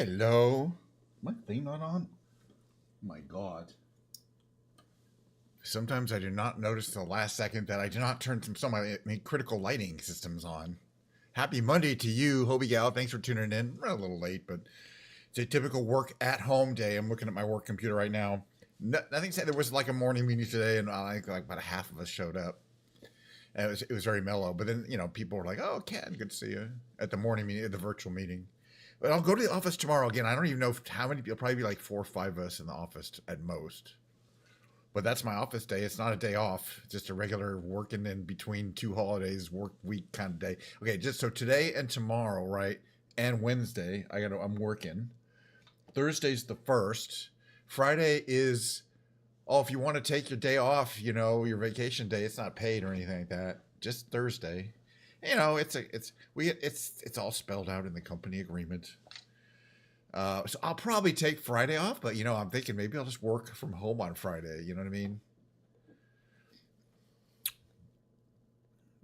Hello. My thing not on? My God. Sometimes I do not notice the last second that I do not turn some of my critical lighting systems on. Happy Monday to you, Hobie Gal. Thanks for tuning in. We're a little late, but it's a typical work at home day. I'm looking at my work computer right now. Nothing said there was like a morning meeting today, and like about a half of us showed up. And it was very mellow. But then, people were like, "Oh, Ken, good to see you," at the morning meeting, at the virtual meeting. But I'll go to the office tomorrow again. I don't even know how many people. Probably be like 4 or 5 of us in the office at most. But that's my office day. It's not a day off. It's just a regular working in between two holidays, work week kind of day. Okay, just so today and tomorrow, right? And Wednesday, I'm working. Thursday's the 1st. Friday is, if you want to take your day off, your vacation day, it's not paid or anything like that. Just Thursday. It's all spelled out in the company agreement. So I'll probably take Friday off, but I'm thinking maybe I'll just work from home on Friday. You know what I mean?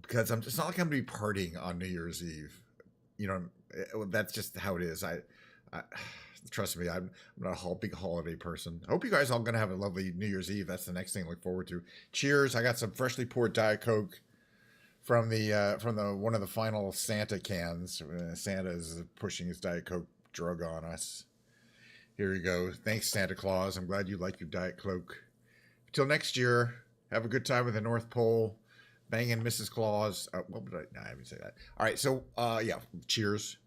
Because it's not like I'm gonna be partying on New Year's Eve. That's just how it is. I trust me, I'm not a big holiday person. I hope you guys all gonna have a lovely New Year's Eve. That's the next thing to look forward to. Cheers! I got some freshly poured Diet Coke from the one of the final Santa cans. Santa is pushing his Diet Coke drug on us. Here you go. Thanks, Santa Claus. I'm glad you like your Diet Coke. Until next year, have a good time at the North Pole. Banging Mrs. Claus. What would I? No, I haven't said that. All right, so yeah, cheers.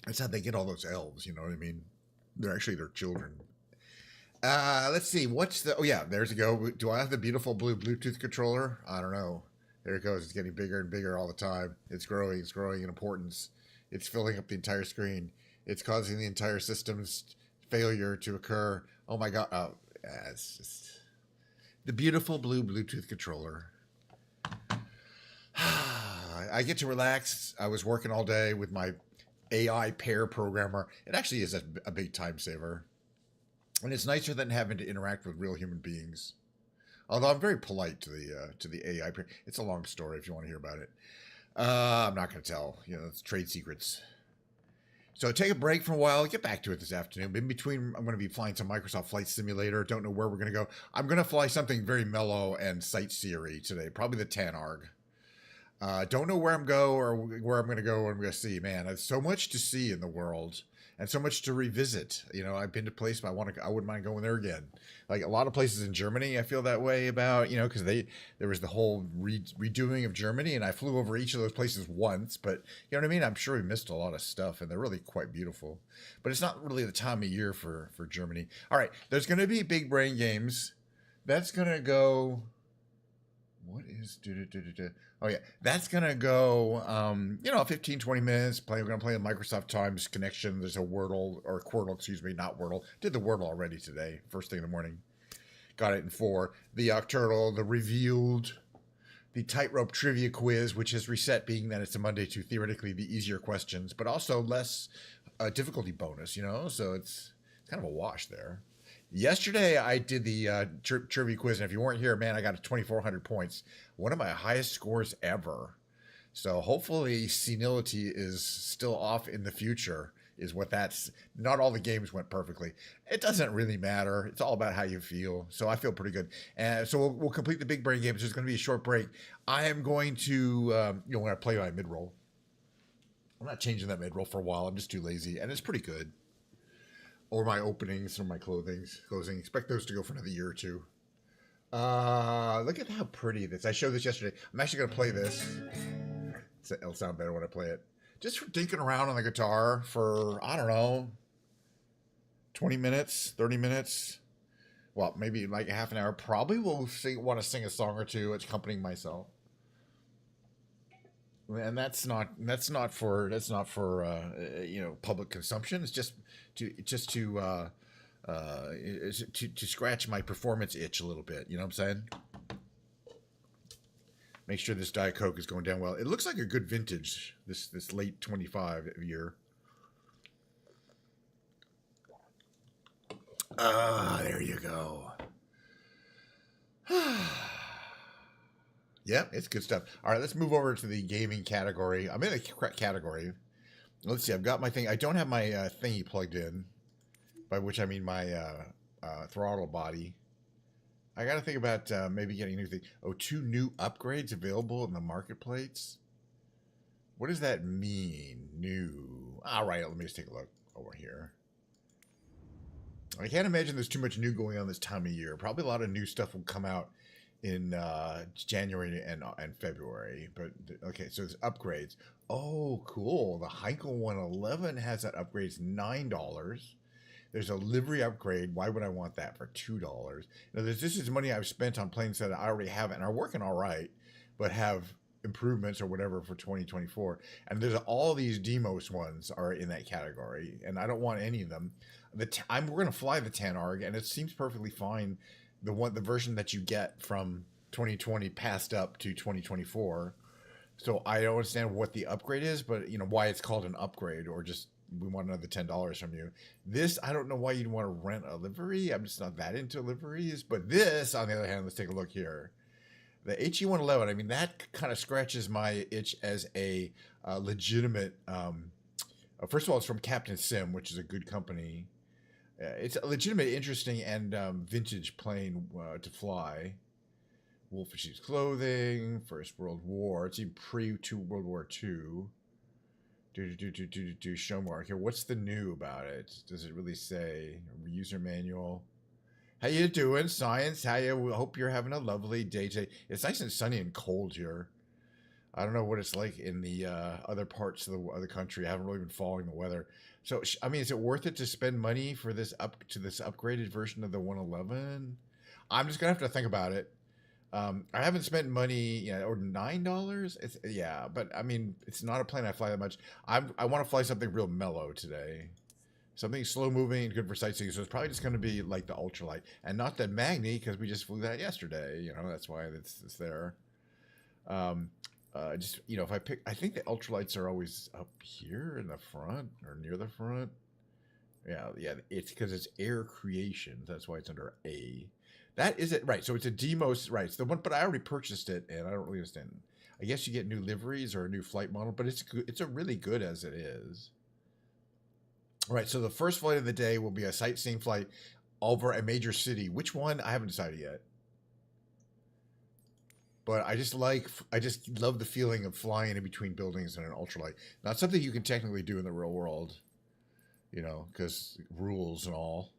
That's how they get all those elves. You know what I mean? They're actually their children. Let's see. Oh yeah, there's a go. Do I have the beautiful blue Bluetooth controller? I don't know. There it goes. It's getting bigger and bigger all the time. It's growing. It's growing in importance. It's filling up the entire screen. It's causing the entire system's failure to occur. Oh my God. Oh, yeah, it's just the beautiful blue Bluetooth controller. I get to relax. I was working all day with my AI pair programmer. It actually is a big time saver. And it's nicer than having to interact with real human beings. Although I'm very polite to the AI. It's a long story if you want to hear about it. I'm not going to tell. It's trade secrets. So take a break for a while. Get back to it this afternoon. In between, I'm going to be flying some Microsoft Flight Simulator. Don't know where we're going to go. I'm going to fly something very mellow and sightseery today. Probably the Tanarg. Don't know where I'm going to go or I'm going to see. Man, there's so much to see in the world. And so much to revisit. I've been to places, but I wouldn't mind going there again. Like a lot of places in Germany, I feel that way about, because there was the whole redoing of Germany, and I flew over each of those places once. But you know what I mean? I'm sure we missed a lot of stuff, and they're really quite beautiful. But it's not really the time of year for Germany. All right, there's going to be Big Brain Games. That's going to go. What is Oh yeah, that's gonna go 15, 20 minutes. We're gonna play a Microsoft Times connection. There's a Quirtle, excuse me, not Wordle. Did the Wordle already today, first thing in the morning. Got it in 4. The Octurtle, the Revealed, the Tightrope Trivia Quiz, which has reset, being that it's a Monday, to theoretically the easier questions, but also less difficulty bonus, so it's kind of a wash there. Yesterday, I did the trivia quiz, and if you weren't here, man, I got 2,400 points. One of my highest scores ever. So hopefully senility is still off in the future, is what that's... Not all the games went perfectly. It doesn't really matter. It's all about how you feel. So I feel pretty good. And so we'll complete the Big Brain Games. There's going to be a short break. I am going to, when I play my mid-roll. I'm not changing that mid-roll for a while. I'm just too lazy, and it's pretty good. Or my openings or my closing. Expect those to go for another year or two. Look at how pretty this. I showed this yesterday. I'm actually going to play this. It'll sound better when I play it. Just for dinking around on the guitar for, I don't know, 20 minutes, 30 minutes. Well, maybe like a half an hour. Probably will want to sing a song or two accompanying myself. And that's not for public consumption. It's just to scratch my performance itch a little bit. You know what I'm saying? Make sure this Diet Coke is going down well. It looks like a good vintage. This late 25 year. There you go. Yeah, it's good stuff. All right, let's move over to the gaming category. I'm in a category. Let's see. I've got my thing. I don't have my thingy plugged in, by which I mean my throttle body. I got to think about maybe getting a new thing. Oh, 2 new upgrades available in the marketplace. What does that mean? New. All right, let me just take a look over here. I can't imagine there's too much new going on this time of year. Probably a lot of new stuff will come out in January and February. But okay, so it's upgrades. Oh, cool. The Heinkel 111 has that upgrade. It's $9. There's a livery upgrade. Why would I want that for $2? Now, this is money I've spent on planes that I already have and are working all right, but have improvements or whatever for 2024. And there's all these Demos ones are in that category, and I don't want any of them. We're going to fly the Tanarg, and it seems perfectly fine. The version that you get from 2020 passed up to 2024. So I don't understand what the upgrade is, but why it's called an upgrade, or just we want another $10 from you. This, I don't know why you'd want to rent a livery. I'm just not that into liveries. But this, on the other hand, let's take a look here. The HE111, I mean, that kind of scratches my itch as a legitimate. First of all, it's from Captain Sim, which is a good company. It's a legitimate, interesting, and vintage plane to fly. Wolf in Sheep's Clothing, First World War. It's even pre-2 World War II. Show mark here. What's the new about it? Does it really say? User manual. How you doing, science? How you? Hope you're having a lovely day today. It's nice and sunny and cold here. I don't know what it's like in the other parts of the country. I haven't really been following the weather. So, I mean, is it worth it to spend money for this upgraded version of the 111? I'm just gonna have to think about it. I haven't spent money, or $9. Yeah, but I mean, it's not a plane I fly that much. I want to fly something real mellow today, something slow moving and good for sightseeing. So it's probably just going to be like the ultralight, and not the Magni, because we just flew that yesterday. That's why it's there. If I think the ultralights are always up here in the front or near the front. Yeah, it's because it's Air Creation. That's why it's under A. That is it, right? So it's a Demos, right? It's the one, but I already purchased it, and I don't really understand. I guess you get new liveries or a new flight model, but it's good. It's a really good as it is. All right. So the first flight of the day will be a sightseeing flight over a major city. Which one? I haven't decided yet. But I just love the feeling of flying in between buildings in an ultralight. Not something you can technically do in the real world, because rules and all.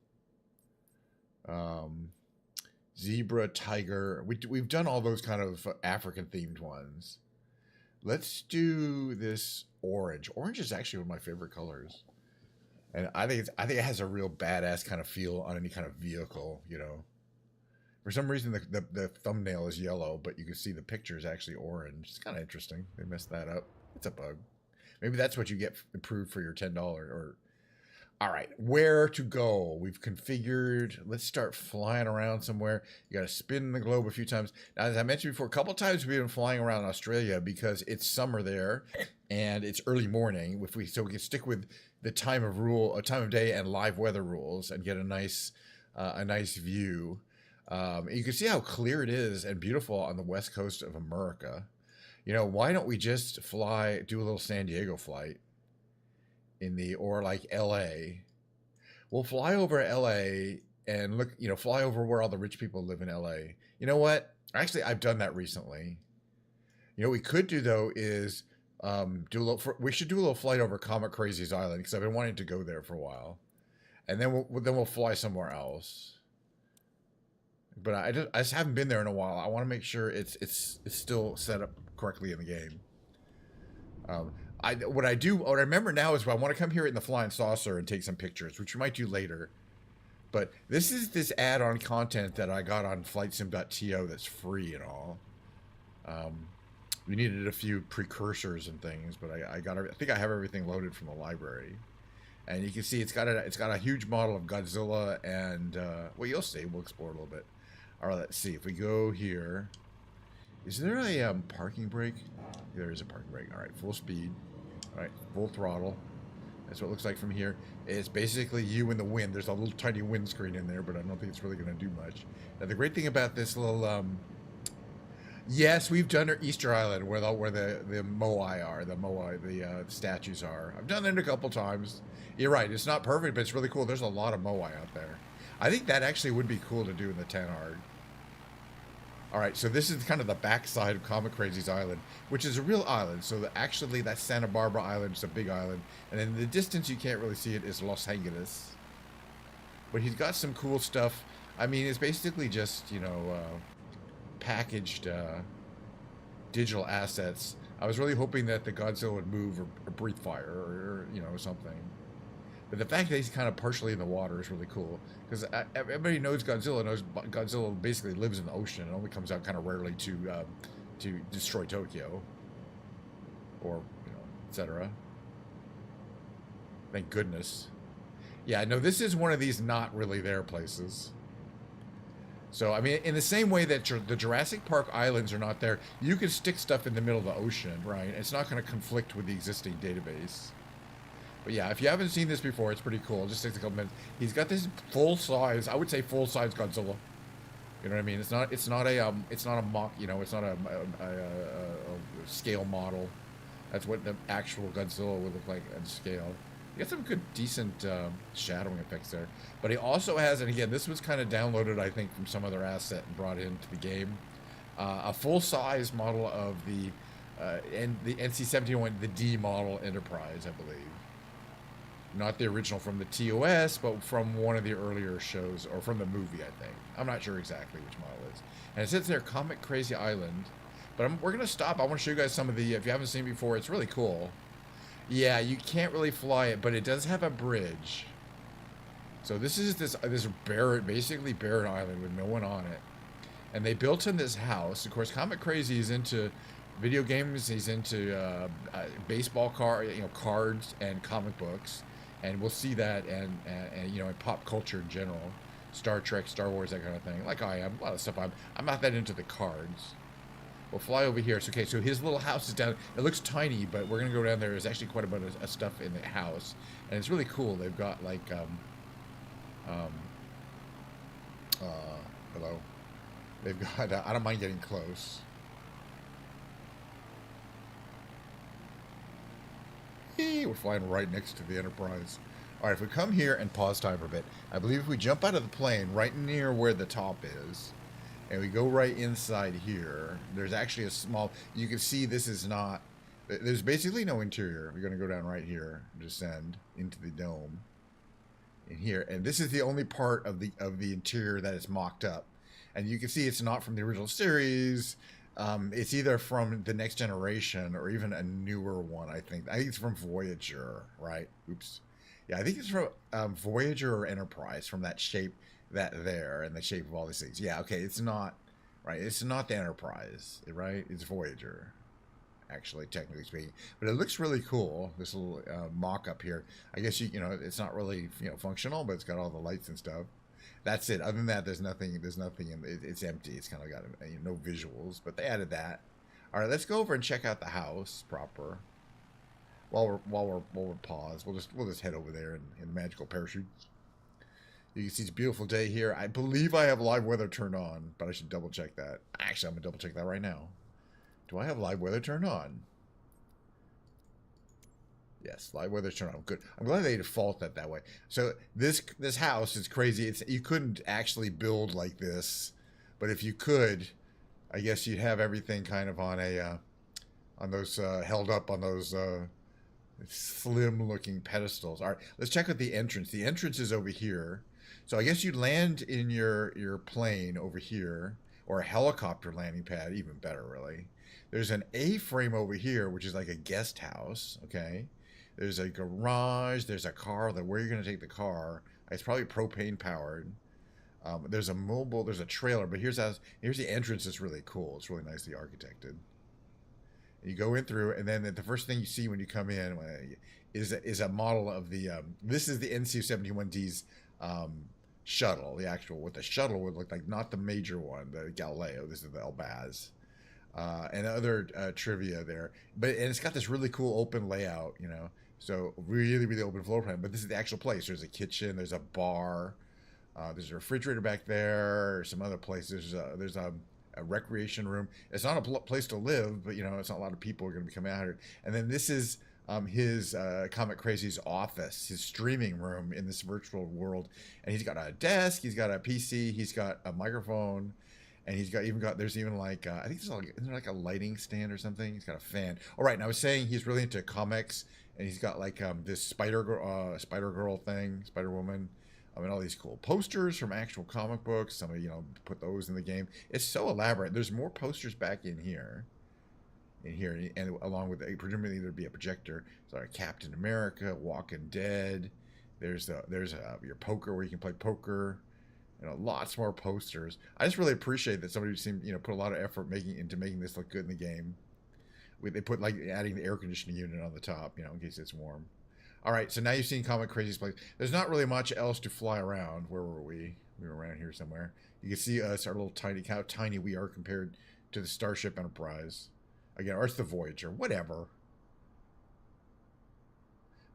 Zebra, tiger. We've done all those kind of African themed ones. Let's do this orange. Orange is actually one of my favorite colors, and I think it has a real badass kind of feel on any kind of vehicle. For some reason the thumbnail is yellow, but you can see the picture is actually orange. It's kind of interesting. They messed that up. It's a bug. Maybe that's what you get improved for your $10 or. All right, where to go? We've configured. Let's start flying around somewhere. You got to spin the globe a few times. Now, as I mentioned before, a couple of times we've been flying around Australia because it's summer there and it's early morning. So we can stick with the time of day and live weather rules and get a nice view. You can see how clear it is and beautiful on the west coast of America. Why don't we just do a little San Diego flight? Or like LA. We'll fly over LA and look, fly over where all the rich people live in LA. You know what? Actually, I've done that recently. What we could do though is we should do a little flight over Comet Crazy's Island, because I've been wanting to go there for a while, and then we'll fly somewhere else. But I just haven't been there in a while. I want to make sure it's still set up correctly in the game. What I remember now is I want to come here in the flying saucer and take some pictures, which we might do later. But this is this add-on content that I got on flightsim.to that's free and all. We needed a few precursors and things, but I think I have everything loaded from the library. And you can see it's got a huge model of Godzilla and well, you'll see. We'll explore a little bit. All right, let's see if we go here. Is there a parking brake? There is a parking brake. All right, full speed. All right, full throttle. That's what it looks like from here. It's basically you in the wind. There's a little tiny windscreen in there, but I don't think it's really going to do much. Now, the great thing about this little Yes, we've done Easter Island where the moai are, the moai, the statues are. I've done it a couple times. You're right. It's not perfect, but it's really cool. There's a lot of moai out there. I think that actually would be cool to do in the 10 art. All right, so this is kind of the backside of Comic Crazy's island, which is a real island. So actually, that's Santa Barbara Island. It's a big island, and in the distance you can't really see it is Los Angeles. But he's got some cool stuff. I mean, it's basically just packaged digital assets. I was really hoping that the Godzilla would move or breathe fire or something. But the fact that he's kind of partially in the water is really cool because everybody knows Godzilla basically lives in the ocean and only comes out kind of rarely to destroy Tokyo or etc. Thank goodness. Yeah, no, this is one of these not really there places. So, I mean, in the same way that the Jurassic Park islands are not there, you can stick stuff in the middle of the ocean, right? It's not going to conflict with the existing database. But yeah, if you haven't seen this before, it's pretty cool. It just takes a couple minutes. He's got this full size, I would say full size Godzilla. You know what I mean? It's not a mock, it's not a scale model. That's what the actual Godzilla would look like at scale. He got some good, decent shadowing effects there. But he also has, and again, this was kind of downloaded, I think, from some other asset and brought into the game. A full-size model of the NC-1701, the D model Enterprise, I believe. Not the original from the TOS, but from one of the earlier shows, or from the movie, I think. I'm not sure exactly which model it is. And it says there, Comic Crazy Island. But we're going to stop. I want to show you guys some of the, if you haven't seen it before, it's really cool. Yeah, you can't really fly it, but it does have a bridge. So this is this barren, basically barren island with no one on it. And they built in this house. Of course, Comic Crazy is into video games. He's into baseball cards and comic books. And we'll see that and in pop culture in general. Star Trek, Star Wars, that kind of thing. Like I am. A lot of stuff I'm not that into the cards. We'll fly over here. So, okay, so his little house is down. It looks tiny, but we're going to go down there. There's actually quite a bit of stuff in the house. And it's really cool. They've got, like, hello. They've got, I don't mind getting close. We're flying right next to the Enterprise. All right, if we come here and pause time for a bit, I believe if we jump out of the plane right near where the top is, and we go right inside here, there's actually a small, you can see this is not, there's basically no interior. We're going to go down right here, descend into the dome in here. And this is the only part of the interior that is mocked up. And you can see it's not from the original series. It's either from the Next Generation or even a newer one, I think. I think it's from Voyager, right? Oops. Yeah, I think it's from Voyager or Enterprise, from that shape there and the shape of all these things. Yeah, okay, it's not, right? It's not the Enterprise, right? It's Voyager, actually, technically speaking. But it looks really cool, this little mock-up here. I guess, it's not really, functional, but it's got all the lights and stuff. That's it. Other than that, there's nothing it's empty. It's kind of got no visuals, but they added that. All right, let's go over and check out the house proper. While we're paused, we'll just head over there in the magical parachute. You can see it's a beautiful day here. I believe I have live weather turned on, but I should double check that. Actually, I'm gonna double check that right now. Do I have live weather turned on? Yes, live weather's turned on. Good. I'm glad they default that way. So this house is crazy. You couldn't actually build like this, but if you could, I guess you'd have everything kind of on those held up on those slim-looking pedestals. All right, let's check out the entrance. The entrance is over here. So I guess you'd land in your plane over here, or a helicopter landing pad, even better, really. There's an A-frame over here, which is like a guest house, okay? There's a garage. There's a car. Where you're going to take the car. It's probably propane powered. There's a trailer, but here's the entrance. It's really cool. It's really nicely architected. You go in through, and then the first thing you see when you come in is a model of the, this is the NC-1701D's shuttle, what the shuttle would look like, not the major one, the Galileo. This is the Elbaz. And other trivia there. And it's got this really cool open layout, so really, really open floor plan. But this is the actual place. There's a kitchen. There's a bar. There's a refrigerator back there. Some other places. There's a a recreation room. It's not a place to live, but you know, it's not a lot of people are going to be coming out here. And then this is his Comic Crazy's office, his streaming room in this virtual world. And he's got a desk, he's got a PC, he's got a microphone, and he's got there's even like I think there's isn't there like a lighting stand or something. He's got a fan. All right, and I was saying he's really into comics, and he's got like this Spider Girl thing, Spider Woman. I mean, all these cool posters from actual comic books. Somebody, you know, put those in the game. It's so elaborate. There's more posters back in here, and along with presumably there'd be a projector. So like Captain America, Walking Dead. There's your poker where you can play poker. You know, lots more posters. I just really appreciate that somebody seemed, you know, put a lot of effort making this look good in the game. They put like adding the air conditioning unit on the top, you know, in case it's warm. All right, so now you've seen Comic Crazy's place. There's not really much else to fly around. Where were we? We were around here somewhere. You can see us, our little tiny, how tiny we are compared to the Starship Enterprise. Again, or it's the Voyager, whatever.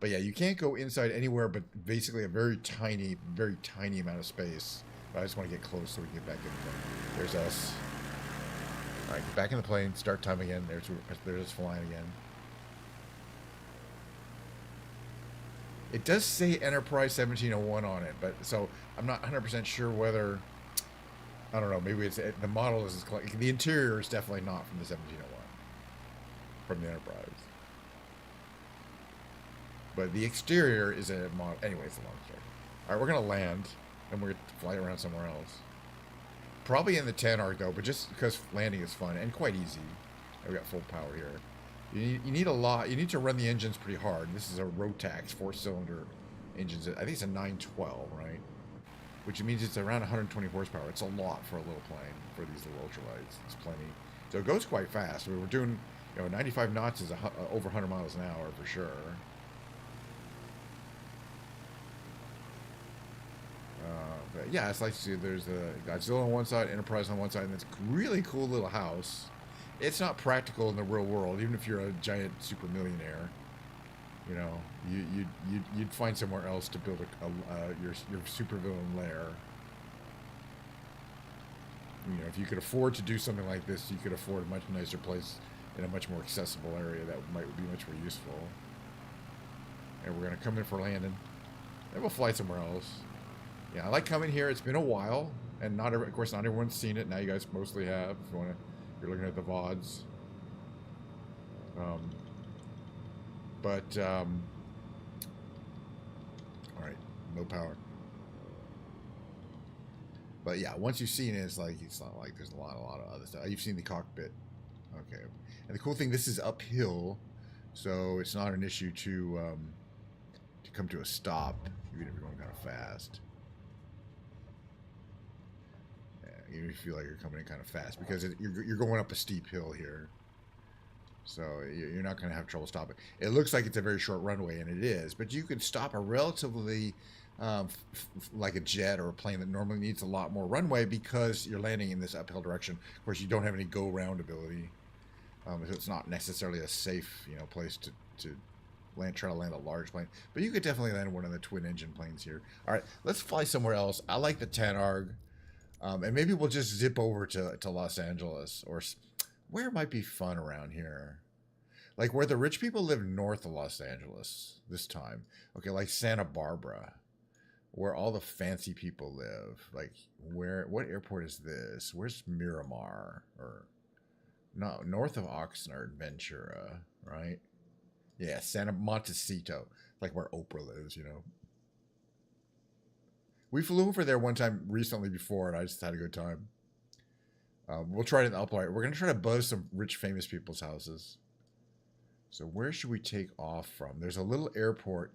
But yeah, you can't go inside anywhere but basically a very tiny amount of space. But I just want to get close so we can get back in the plane. There's us. All right, get back in the plane. Start time again. There's us flying again. It does say Enterprise 1701 on it, but so I'm not 100% sure whether, I don't know, maybe it's the model is the interior is definitely not from the 1701, from the Enterprise, but the exterior is a model. Anyway, it's a long story. All right, we're gonna land and we're gonna fly around somewhere else, probably in the 10 arc though, but just because landing is fun and quite easy. We got full power here. You need a lot. You need to run the engines pretty hard. This is a Rotax 4-cylinder engine. I think it's a 912, right? Which means it's around 120 horsepower. It's a lot for a little plane, for these little ultralights. It's plenty. So it goes quite fast. I mean, we're doing, you know, 95 knots is over 100 miles an hour for sure. But yeah, it's like, see, there's the Godzilla on one side, Enterprise on one side, and it's a really cool little house. It's not practical in the real world, even if you're a giant super millionaire. You know, you'd find somewhere else to build your supervillain lair. You know, if you could afford to do something like this, you could afford a much nicer place in a much more accessible area that might be much more useful. And we're gonna come in for landing. Then we'll fly somewhere else. Yeah, I like coming here. It's been a while, and of course, not everyone's seen it. Now you guys mostly have. If you wanna. You're looking at the VODs. All right, no power. But yeah, once you've seen it, it's not like there's a lot of other stuff. You've seen the cockpit. Okay. And the cool thing, this is uphill, so it's not an issue to come to a stop, even if you're going kind of fast. You feel like you're coming in kind of fast because you're going up a steep hill here, so you're not going to have trouble stopping. It looks like it's a very short runway, and it is, but you can stop a relatively like a jet or a plane that normally needs a lot more runway because you're landing in this uphill direction. Of course, you don't have any go-round ability, so it's not necessarily a safe, you know, place to try to land a large plane, but you could definitely land one of the twin-engine planes here. All right, let's fly somewhere else. I like the 10 ARG. And maybe we'll just zip over to Los Angeles, or where might be fun around here. Like where the rich people live north of Los Angeles this time. Okay, like Santa Barbara, where all the fancy people live. Like what airport is this? Where's Miramar? Or no, north of Oxnard, Ventura, right? Yeah, Santa Montecito, like where Oprah lives, you know. We flew over there one time recently before, and I just had a good time. We'll try to upright. We're going to try to buzz some rich, famous people's houses. So where should we take off from? There's a little airport.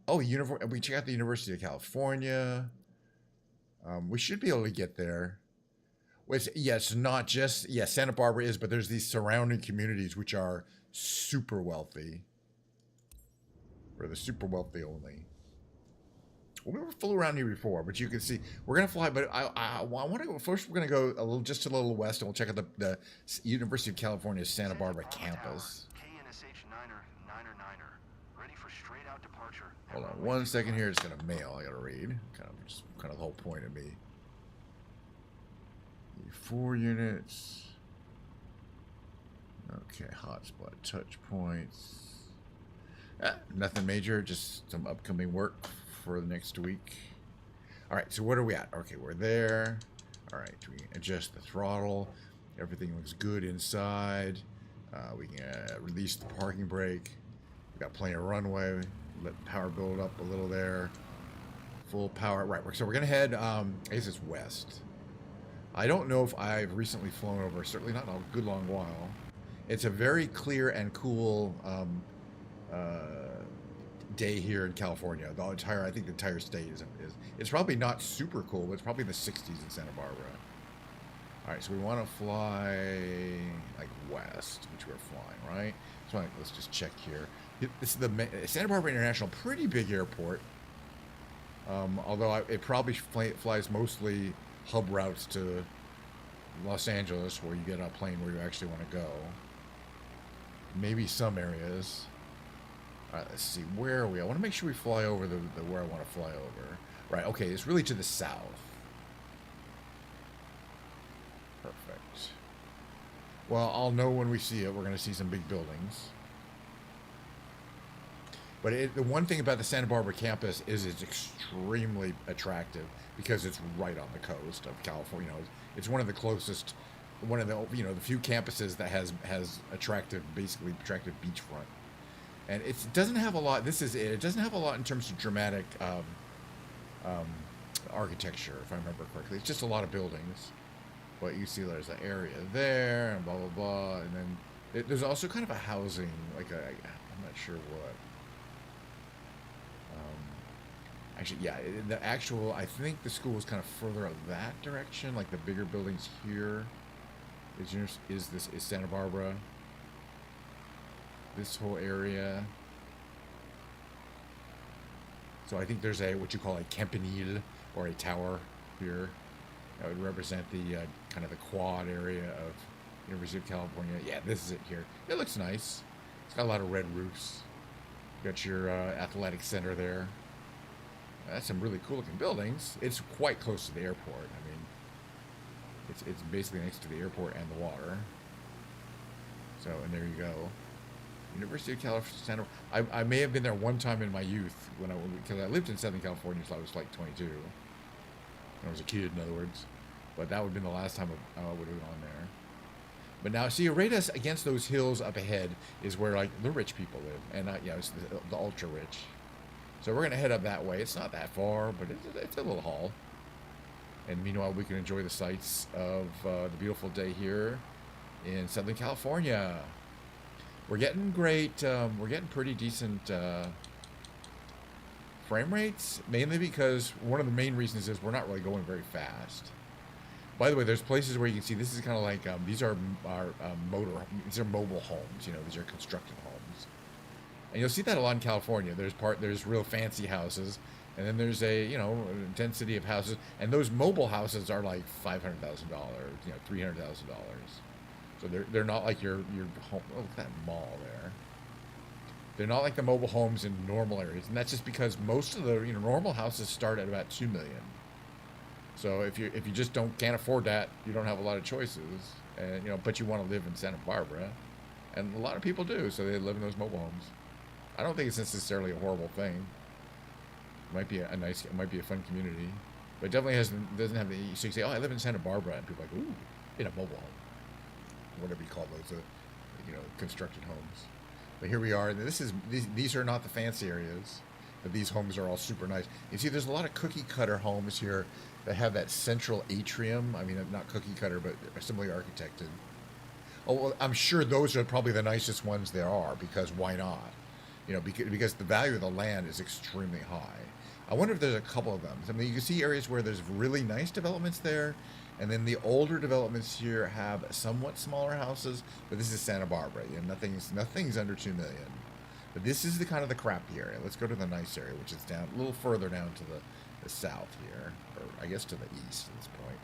Oh, we check out the University of California. We should be able to get there. It's not just, Santa Barbara is, but there's these surrounding communities which are super wealthy. For the super wealthy only. We never flew around here before, but you can see we're gonna fly. But I want to go first. We're gonna go a little west, and we'll check out the University of California Santa Barbara campus. Hold on one second here. It's gonna mail. I gotta read. Kind of the whole point of me. 4 units. Okay, hotspot touch points. Nothing major, just some upcoming work for the next week. All right, so what are we at? Okay, we're there. All right, we can adjust the throttle. Everything looks good inside. We can release the parking brake. We've got plenty of runway. Let power build up a little there. Full power. Right, so we're going to head, I guess it's west. I don't know if I've recently flown over, certainly not in a good long while. It's a very clear and cool day here in California. I think the entire state is it's probably not super cool, but it's probably the 60s in Santa Barbara. All right, so we want to fly like west, which we're flying, right? So let's just check here. This is the Santa Barbara International, pretty big airport. Although it probably flies mostly hub routes to Los Angeles, where you get a plane where you actually want to go. Maybe some areas. All right, let's see. Where are we? I want to make sure we fly over the where I want to fly over. Right, okay, it's really to the south. Perfect. Well, I'll know when we see it. We're going to see some big buildings. But the one thing about the Santa Barbara campus is it's extremely attractive because it's right on the coast of California. You know, it's one of the closest, one of the the few campuses that has basically attractive beachfront. And it doesn't have a lot. This is it. It doesn't have a lot in terms of dramatic architecture, if I remember correctly. It's just a lot of buildings. But you see, there's an area there, and blah blah blah, and then there's also kind of a housing, like I'm not sure what. Actually, yeah, I think the school is kind of further up that direction, like the bigger buildings here. Is Santa Barbara. This whole area. So I think there's what you call a campanile, or a tower here. That would represent the kind of the quad area of University of California. Yeah, this is it here. It looks nice. It's got a lot of red roofs. Got your athletic center there. That's some really cool looking buildings. It's quite close to the airport. I mean, it's basically next to the airport and the water. So, and there you go. University of California. I may have been there one time in my youth because I lived in Southern California until I was like 22. When I was a kid, in other words. But that would have been the last time I would have gone there. But now, see, right against those hills up ahead is where like the rich people live, and it's the ultra rich. So we're gonna head up that way. It's not that far, but it's a little haul. And meanwhile, we can enjoy the sights of the beautiful day here in Southern California. We're getting great. We're getting pretty decent frame rates, mainly because one of the main reasons is we're not really going very fast. By the way, there's places where you can see this is kind of like these are mobile homes. You know, these are constructed homes, and you'll see that a lot in California. There's real fancy houses, and then there's a density of houses, and those mobile houses are like $500,000, $300,000. So they're not like your home. Oh, look at that mall there. They're not like the mobile homes in normal areas, and that's just because most of the normal houses start at about $2 million. So if you just can't afford that, you don't have a lot of choices, and but you want to live in Santa Barbara, and a lot of people do, so they live in those mobile homes. I don't think it's necessarily a horrible thing. It might be it might be a fun community, but it definitely doesn't have the. So you say, oh, I live in Santa Barbara, and people are like, ooh, in a mobile home. Whatever you call those, constructed homes. But here we are. And these are not the fancy areas, but these homes are all super nice. You see, there's a lot of cookie cutter homes here that have that central atrium. I mean, not cookie cutter, but similarly architected. Oh, well, I'm sure those are probably the nicest ones there are, because why not? Because the value of the land is extremely high. I wonder if there's a couple of them. I mean, you can see areas where there's really nice developments there. And then the older developments here have somewhat smaller houses, but this is Santa Barbara. Nothing's under $2 million. But this is the kind of the crappy area. Let's go to the nice area, which is down a little further down to the south here, or I guess to the east at this point.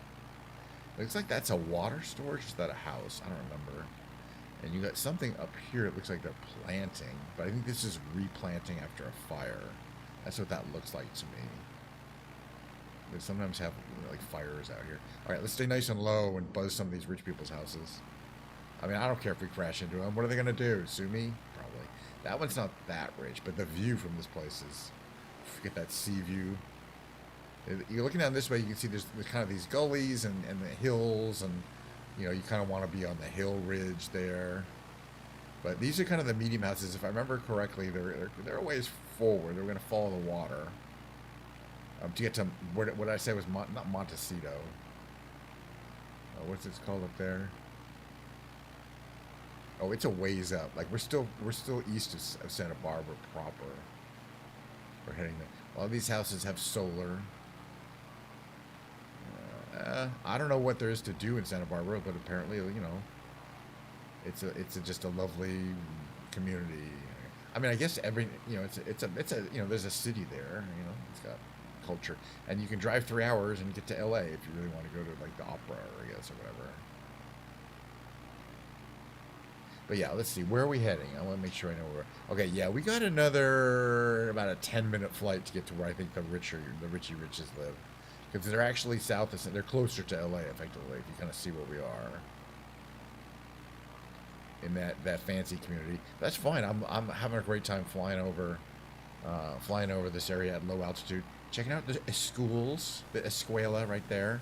Looks like that's a water storage. Is that a house? I don't remember. And you got something up here. It looks like they're planting, but I think this is replanting after a fire. That's what that looks like to me. They sometimes have like fires out here. All right, let's stay nice and low and buzz some of these rich people's houses. I mean, I don't care if we crash into them. What are they gonna do? Sue me? Probably. That one's not that rich, but the view from this place is. Get that sea view. You're looking down this way, you can see there's kind of these gullies and the hills, and you know, you kind of want to be on the hill ridge there. But these are kind of the medium houses. If I remember correctly, they're a ways forward. They're going to follow the water to get to what I said was not Montecito. What's it called up there? Oh, it's a ways up. Like we're still east of Santa Barbara proper. We're heading there. A lot of these houses have solar. I don't know what there is to do in Santa Barbara, but apparently, you know, it's just a lovely community. I mean, I guess you know, it's a you know, there's a city there. You know, it's got culture, and you can drive 3 hours and get to LA if you really want to go to like the opera, or I guess, or whatever. But yeah, let's see. Where are we heading? I want to make sure I know where. Okay, yeah, we got about a 10-minute flight to get to where I think the richie riches live, because they're actually south of. They're closer to LA, effectively. If you kind of see where we are in that fancy community, that's fine. I'm having a great time flying over this area at low altitude, checking out the schools, the escuela right there.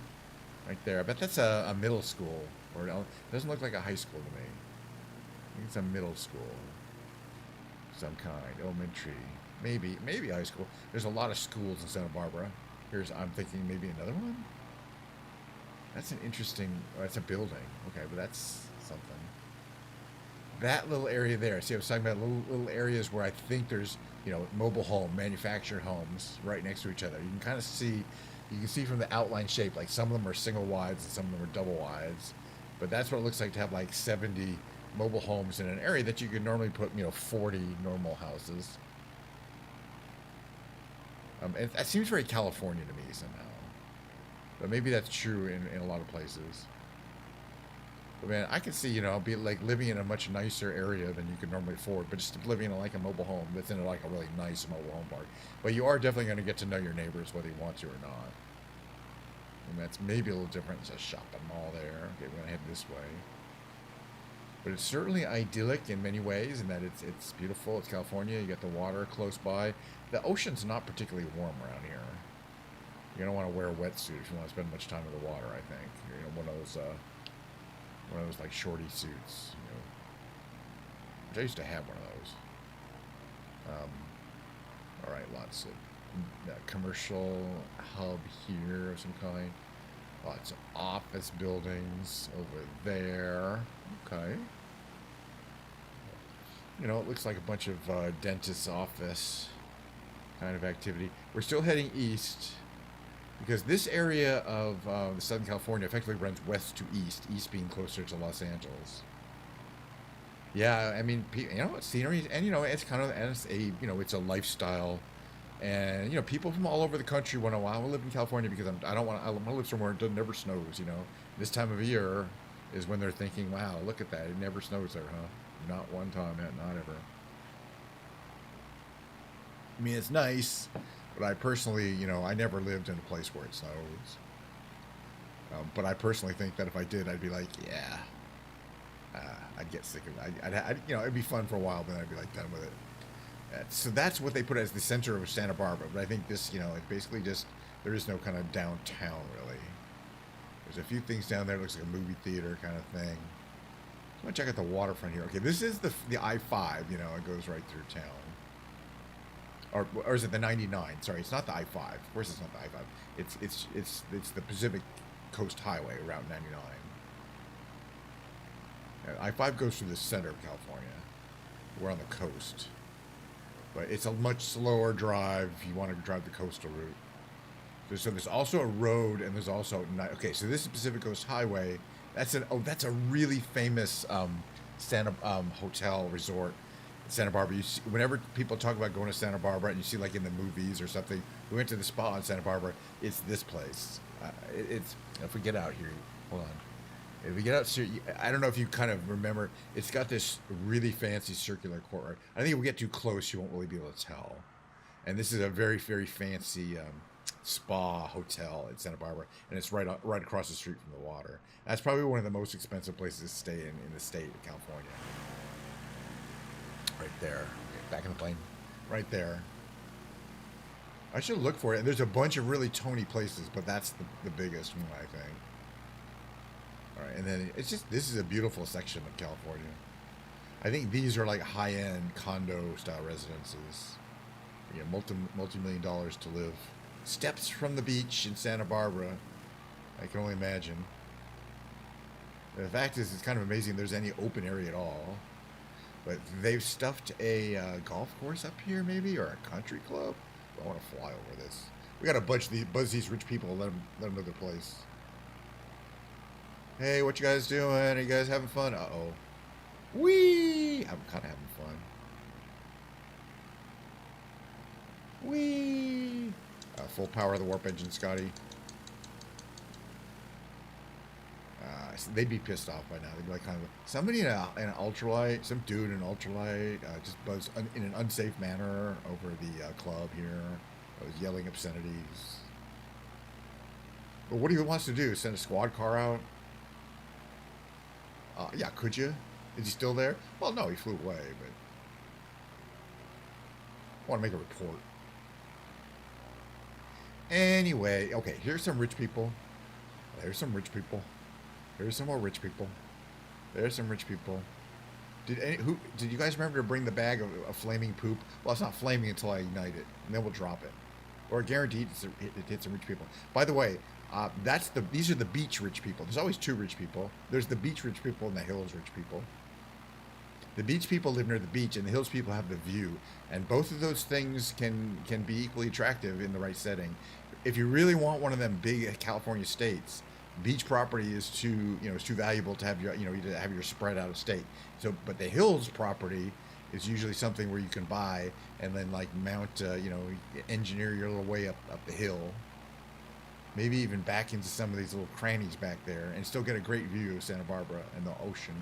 I bet that's a middle school, or it doesn't look like a high school to me. I think it's a middle school of some kind, elementary, maybe high school. There's a lot of schools in Santa Barbara. I'm thinking maybe another one. That's an interesting. That's a building. Okay, but that's something. That little area there. See, I was talking about little areas where I think there's, you know, mobile home, manufactured homes right next to each other. You can kind of see. You can see from the outline shape, like some of them are single wides and some of them are double wides. But that's what it looks like to have like 70 mobile homes in an area that you could normally put, you know, 40 normal houses. And that seems very California to me somehow. But maybe that's true in a lot of places. But man, I can see, you know, be like living in a much nicer area than you could normally afford, but just living in like a mobile home that's in like a really nice mobile home park. But you are definitely going to get to know your neighbors whether you want to or not. And that's maybe a little different. There's a shopping mall there. Okay, we're going to head this way. But it's certainly idyllic in many ways in that it's beautiful. It's California. You got the water close by. The ocean's not particularly warm around here. You don't want to wear a wetsuit if you want to spend much time in the water, I think. You know, one of those like shorty suits, you know. Which I used to have one of those. All right, lots of commercial hub here of some kind. Lots of office buildings over there. Okay. You know, it looks like a bunch of dentist's office kind of activity. We're still heading east because this area of the Southern California effectively runs west to east being closer to Los Angeles. Yeah, I mean, you know, scenery, and you know, it's kind of, and it's a, you know, it's a lifestyle. And, you know, people from all over the country want to, well, I live in California because I want to live somewhere it never snows, you know. This time of year is when they're thinking, wow, look at that. It never snows there, huh? Not one time, not ever. I mean, it's nice, but I personally, you know, I never lived in a place where it snows. But I personally think that if I did, I'd be like, yeah, I'd get sick of it. I'd, you know, it'd be fun for a while, but then I'd be like done with it. So that's what they put as the center of Santa Barbara. But I think this, you know, it basically just, there is no kind of downtown, really. There's a few things down there. It looks like a movie theater kind of thing. I'm going to check out the waterfront here. Okay, this is the I-5, you know, it goes right through town. Or is it the 99? Sorry, it's not the I-5. Of course it's not the I-5. It's the Pacific Coast Highway, Route 99. I-5 goes through the center of California. We're on the coast. But it's a much slower drive if you want to drive the coastal route. So there's also a road, and there's also okay. So this is Pacific Coast Highway. That's a really famous hotel resort in Santa Barbara. You see, whenever people talk about going to Santa Barbara, and you see like in the movies or something, we went to the spa in Santa Barbara. It's this place. If we get out here, hold on. If we get out, I don't know if you kind of remember, it's got this really fancy circular courtyard. I think if we get too close, you won't really be able to tell. And this is a very, very fancy, spa hotel in Santa Barbara, and it's right across the street from the water. That's probably one of the most expensive places to stay in the state of California. Right there. Okay, back in the plane. Right there. I should look for it. And there's a bunch of really Tony places, but that's the biggest one, I think. All right, and then it's just, this is a beautiful section of California. I think these are like high-end condo-style residences. You know, multi-million dollars to live. Steps from the beach in Santa Barbara. I can only imagine. The fact is, it's kind of amazing there's any open area at all. But they've stuffed a golf course up here, maybe, or a country club. I want to fly over this. We got to buzz these rich people and let them know their place. Hey, what you guys doing? Are you guys having fun? Uh-oh. Whee! I'm kind of having fun. Whee! Full power of the warp engine, Scotty. They'd be pissed off by now. They'd be like, kind of somebody in an ultralight, some dude in an ultralight, just buzzed in an unsafe manner over the club here. I was yelling obscenities. But what he wants to do? Send a squad car out? Yeah, could you? Is he still there? Well, no, he flew away, but I want to make a report. Anyway, okay, here's some rich people. There's some rich people. There's some more rich people. There's some rich people. Did you guys remember to bring the bag of flaming poop? Well, it's not flaming until I ignite it, and then we'll drop it. Or guaranteed it hits some rich people. By the way, these are the beach rich people. There's always two rich people. There's the beach rich people and the hills rich people. The beach people live near the beach, and the hills people have the view. And both of those things can be equally attractive in the right setting. If you really want one of them big California states, beach property is too valuable to have your spread out of state. So, but the hills property is usually something where you can buy and then like mount, engineer your little way up the hill. Maybe even back into some of these little crannies back there, and still get a great view of Santa Barbara and the ocean.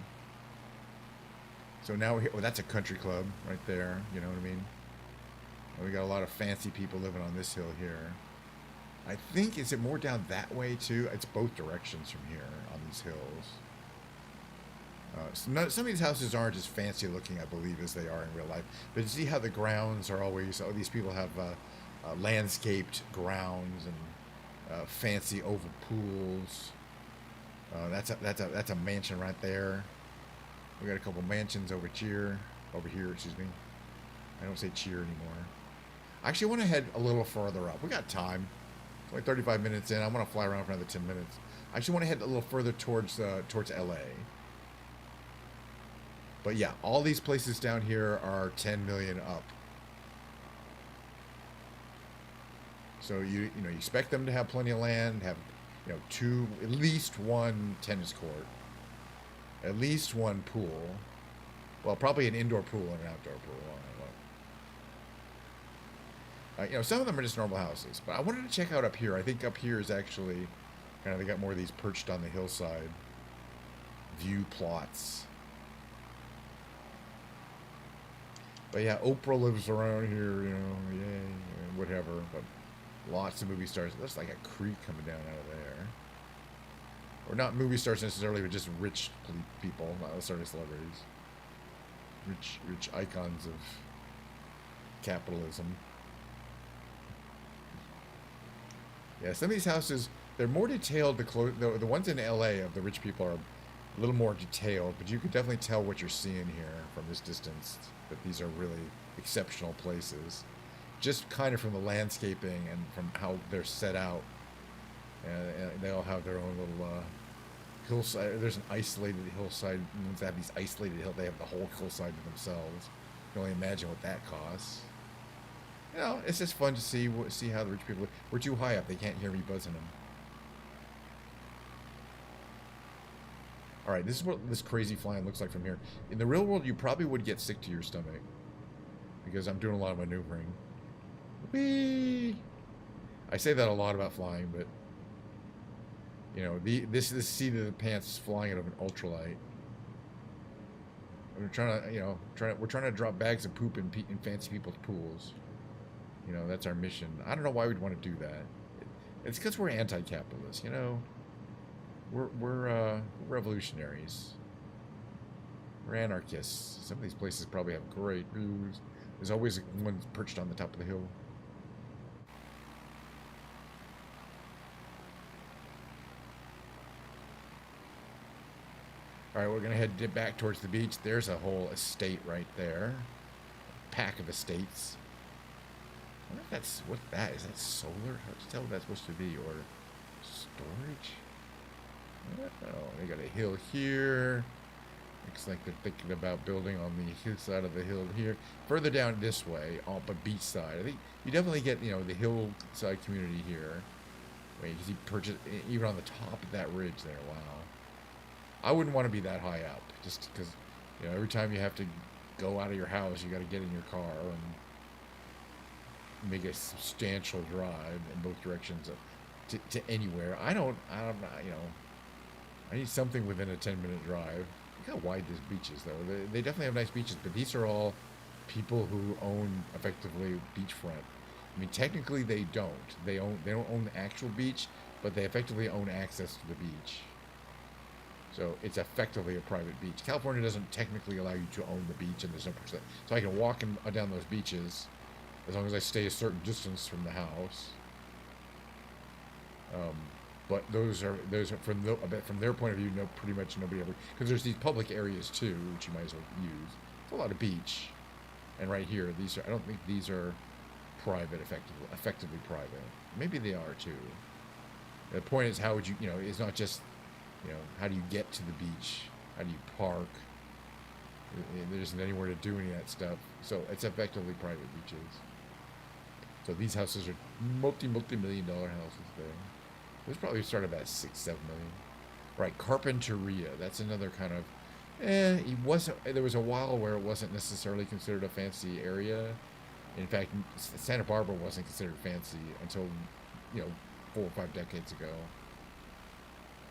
So now that's a country club right there. You know what I mean? We got a lot of fancy people living on this hill here. I think, is it more down that way too? It's both directions from here on these hills. Some of these houses aren't as fancy looking, I believe, as they are in real life. But you see how the grounds are always, these people have landscaped grounds and fancy oval pools. That's a mansion right there. We got a couple mansions over here, excuse me. I don't say cheer anymore. I actually want to head a little further up. We got time. It's only 35 minutes in. I want to fly around for another 10 minutes. I actually want to head a little further towards LA. But yeah, all these places down here are 10 million up. So you expect them to have plenty of land, have at least one tennis court, at least one pool. Well, probably an indoor pool and an outdoor pool. Some of them are just normal houses, but I wanted to check out up here. I think up here is actually they got more of these perched on the hillside view plots. But yeah, Oprah lives around here, yay, whatever. But lots of movie stars. It looks like a creek coming down out of there. Or not movie stars necessarily, but just rich people, not necessarily celebrities. Rich icons of capitalism. Yeah, some of these houses, they're more detailed. The ones in LA of the rich people are a little more detailed, but you can definitely tell what you're seeing here from this distance, that these are really exceptional places. Just kind of from the landscaping and from how they're set out. And they all have their own little hillside. There's an isolated hillside. Ones that have these isolated hills, they have the whole hillside to themselves. You can only imagine what that costs. It's just fun to see how the rich people. We're too high up; they can't hear me buzzing them. All right, this is what this crazy flying looks like from here. In the real world, you probably would get sick to your stomach because I'm doing a lot of maneuvering. Whee! I say that a lot about flying, but this seat of the pants flying out of an ultralight. We're trying to drop bags of poop in fancy people's pools. That's our mission. I don't know why we'd want to do that. It's because we're anti-capitalist, you know. We're revolutionaries. We're anarchists. Some of these places probably have great views. There's always one perched on the top of the hill. All right, we're gonna head back towards the beach. There's a whole estate right there. Pack of estates. I wonder if that's what that is. That solar? Hard to tell what that's supposed to be, or storage? Oh, they got a hill here. Looks like they're thinking about building on the hill side of the hill here. Further down this way, on the beach side. I think you definitely get, you know, the hillside community here. Wait, you see purchase even on the top of that ridge there. Wow. I wouldn't want to be that high up, just because, you know, every time you have to go out of your house, you got to get in your car and make a substantial drive in both directions to anywhere. I don't, you know, I need something within a 10-minute drive. Look how wide this beach is, though. They definitely have nice beaches, but these are all people who own effectively beachfront. I mean, technically they don't. They don't own the actual beach, but they effectively own access to the beach. So it's effectively a private beach. California doesn't technically allow you to own the beach, and there's no percent. So I can walk down those beaches as long as I stay a certain distance from the house. But those are from their point of view, pretty much nobody ever, because there's these public areas too, which you might as well use. It's a lot of beach, and right here, these are, I don't think these are private, effectively private. Maybe they are too. The point is, how would you, it's not just, how do you get to the beach? How do you park? There isn't anywhere to do any of that stuff, so it's effectively private beaches. So these houses are multi-million-dollar houses there. Those probably started about 6-7 million. Right, Carpinteria. That's another kind of. It wasn't. There was a while where it wasn't necessarily considered a fancy area. In fact, Santa Barbara wasn't considered fancy until, 4 or 5 decades ago.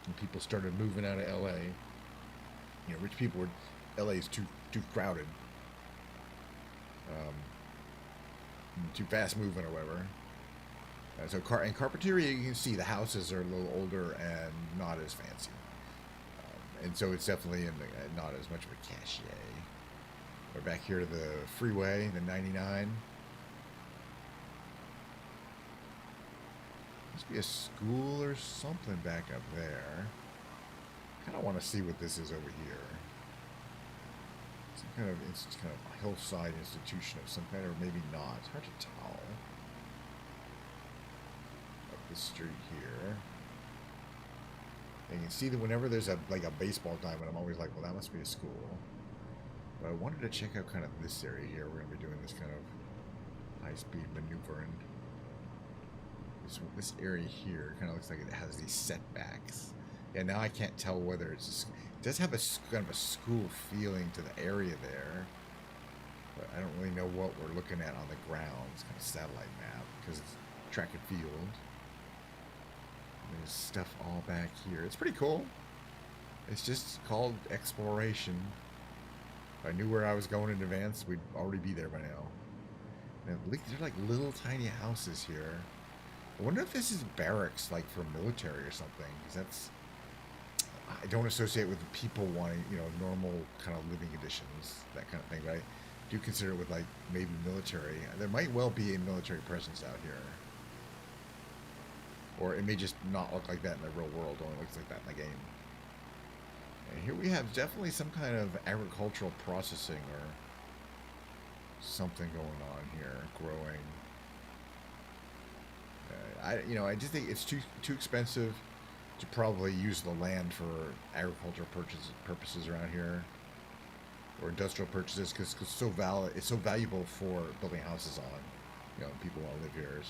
And people started moving out of LA. Rich people were. LA is too crowded. Too fast moving or whatever. So Carpinteria, you can see the houses are a little older and not as fancy. And so it's definitely not as much of a cachet. We're back here to the freeway, the 99. Must be a school or something back up there. I kind of want to see what this is over here. Some kind of hillside institution of some kind, or maybe not. It's hard to tell. Up the street here. And you can see that whenever there's a baseball diamond, I'm always like, well, that must be a school. But I wanted to check out kind of this area here. We're going to be doing this kind of high-speed maneuvering. This area here kind of looks like it has these setbacks. Yeah, now I can't tell whether it's it does have a kind of a school feeling to the area there, but I don't really know what we're looking at on the ground. It's kind of satellite map because it's track and field. There's stuff all back here. It's pretty cool. It's just called exploration. If I knew where I was going in advance, we'd already be there by now. And they're like little tiny houses here. I wonder if this is barracks, like for military or something. Because that's, I don't associate with people wanting, normal kind of living conditions, that kind of thing. But I do consider it with like maybe military. There might well be a military presence out here. Or it may just not look like that in the real world. It only looks like that in the game. And here we have definitely some kind of agricultural processing or something going on here, growing. I just think it's too expensive to probably use the land for agricultural purposes around here, or industrial purchases, because it's so valuable for building houses on. People want to live here.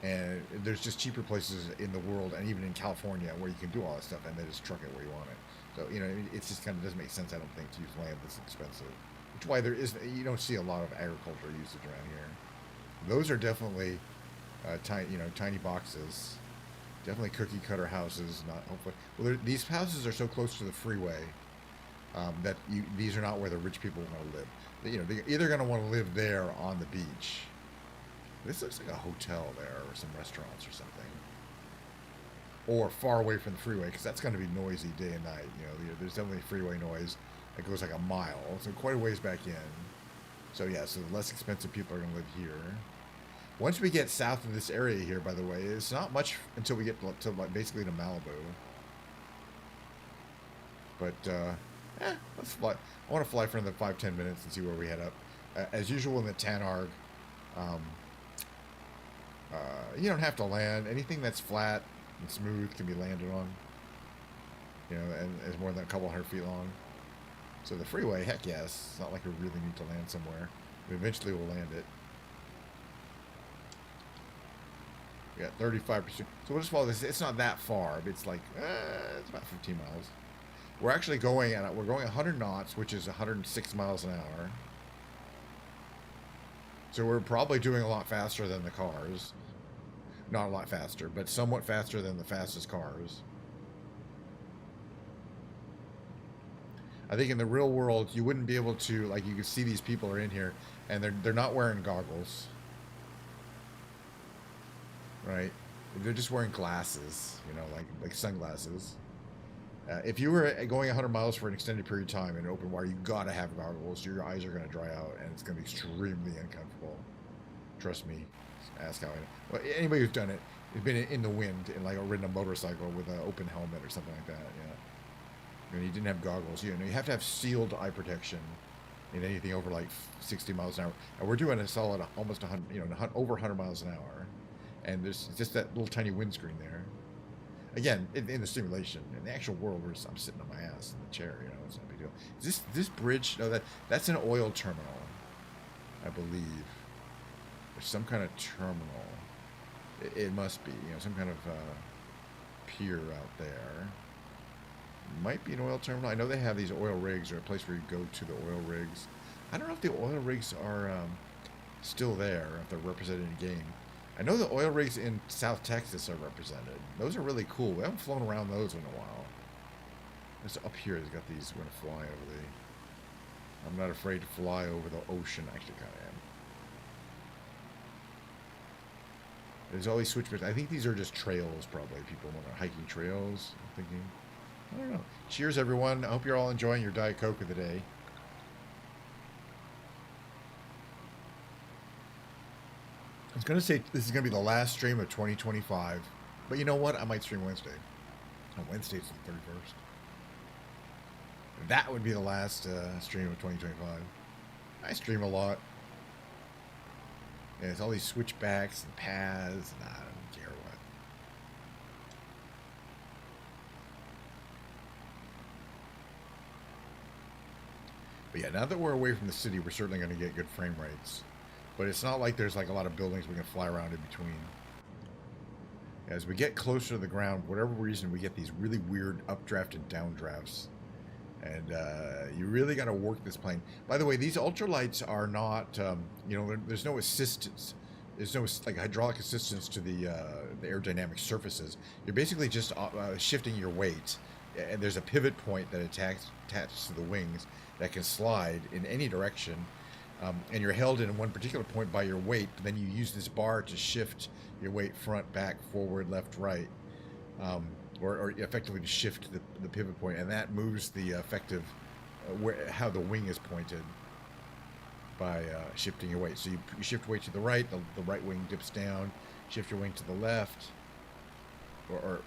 And there's just cheaper places in the world, and even in California, where you can do all that stuff and then just truck it where you want it. So, it just kind of doesn't make sense, I don't think, to use land that's expensive. Which is why you don't see a lot of agricultural usage around here. Those are definitely tiny boxes. Definitely cookie cutter houses, not hopefully. Well, these houses are so close to the freeway that these are not where the rich people want to live. They're either going to want to live there on the beach, This looks like a hotel there, or some restaurants or something. Or far away from the freeway, because that's going to be noisy day and night. You know, there's definitely freeway noise that goes like a mile, so quite a ways back in. So yeah, so the less expensive people are going to live here. Once we get south of this area here, by the way, it's not much until we get to like basically to Malibu. But let's fly. I want to fly for another 5-10 minutes and see where we head up. As usual in the Tanarg, you don't have to land. Anything that's flat and smooth can be landed on. You know, and is more than a couple 100 feet long. So the freeway, heck yes. It's not like we really need to land somewhere. We eventually will land it. We got 35%. So we'll just follow this. It's not that far, but it's like, it's about 15 miles. We're actually going at, we're going 100 knots, which is 106 miles an hour. So we're probably doing a lot faster than the cars. Not a lot faster, but somewhat faster than the fastest cars. I think in the real world, you wouldn't be able to, like, you can see these people are in here, and they're not wearing goggles. Right? They're just wearing glasses, you know, like sunglasses. If you were going 100 miles for an extended period of time in open water, you gotta have goggles. Your eyes are gonna dry out, and it's gonna be extremely uncomfortable. Trust me. Ask how I know. Well, anybody who's done it has been in the wind and like ridden a motorcycle with an open helmet or something like that. Yeah. And you didn't have goggles. You know, you have to have sealed eye protection in anything over like 60 miles an hour. And we're doing a solid almost 100, you know, over 100 miles an hour. And there's just that little tiny windscreen there. Again, in the simulation, in the actual world, I'm sitting on my ass in the chair. You know, it's no big deal. Is this bridge? No, that's an oil terminal, I believe. There's some kind of terminal. It must be, you know, some kind of pier out there. Might be an oil terminal. I know they have these oil rigs, or a place where you go to the oil rigs. I don't know if the oil rigs are still there, if they're represented in the game. I know the oil rigs in South Texas are represented. Those are really cool. We haven't flown around those in a while. It's up here. They've got these. We're going to fly over the... I'm not afraid to fly over the ocean. Actually, kind of am. There's all these switchbacks. I think these are just trails, probably. People want hiking trails, I'm thinking. I don't know. Cheers, everyone. I hope you're all enjoying your Diet Coke of the day. I was going to say this is going to be the last stream of 2025. But you know what? I might stream Wednesday. On Wednesday's the 31st. That would be the last stream of 2025. I stream a lot. Yeah, it's all these switchbacks and paths, and I don't care what. But yeah, now that we're away from the city, we're certainly going to get good frame rates. But it's not like there's like a lot of buildings we can fly around in between. As we get closer to the ground, for whatever reason, we get these really weird updraft and downdrafts. And you really got to work this plane. By the way, these ultralights are not, you know, there's no assistance. There's no like hydraulic assistance to the aerodynamic surfaces. You're basically just shifting your weight. And there's a pivot point that attaches to the wings that can slide in any direction. And you're held in one particular point by your weight. But then you use this bar to shift your weight front, back, forward, left, right. Or effectively to shift the pivot point, and that moves the effective how the wing is pointed by shifting your weight. So you shift weight to the right, the right wing dips down. Shift your wing to the left, or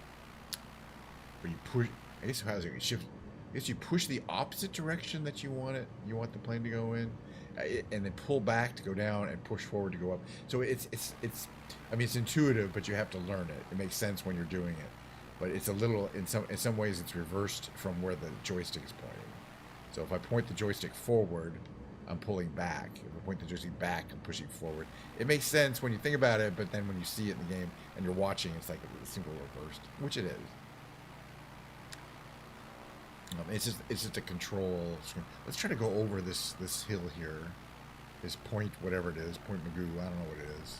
you push. I guess how does it shift? I guess you push the opposite direction that you want it. You want the plane to go in, and then pull back to go down, and push forward to go up. So it's. I mean, it's intuitive, but you have to learn it. It makes sense when you're doing it. But it's a little, in some ways, it's reversed from where the joystick is pointing. So if I point the joystick forward, I'm pulling back. If I point the joystick back, I'm pushing forward. It makes sense when you think about it, but then when you see it in the game and you're watching, it's like a single reversed, which it is. It's just a control screen. Let's try to go over this hill here, this point, whatever it is, Point Magoo. I don't know what it is.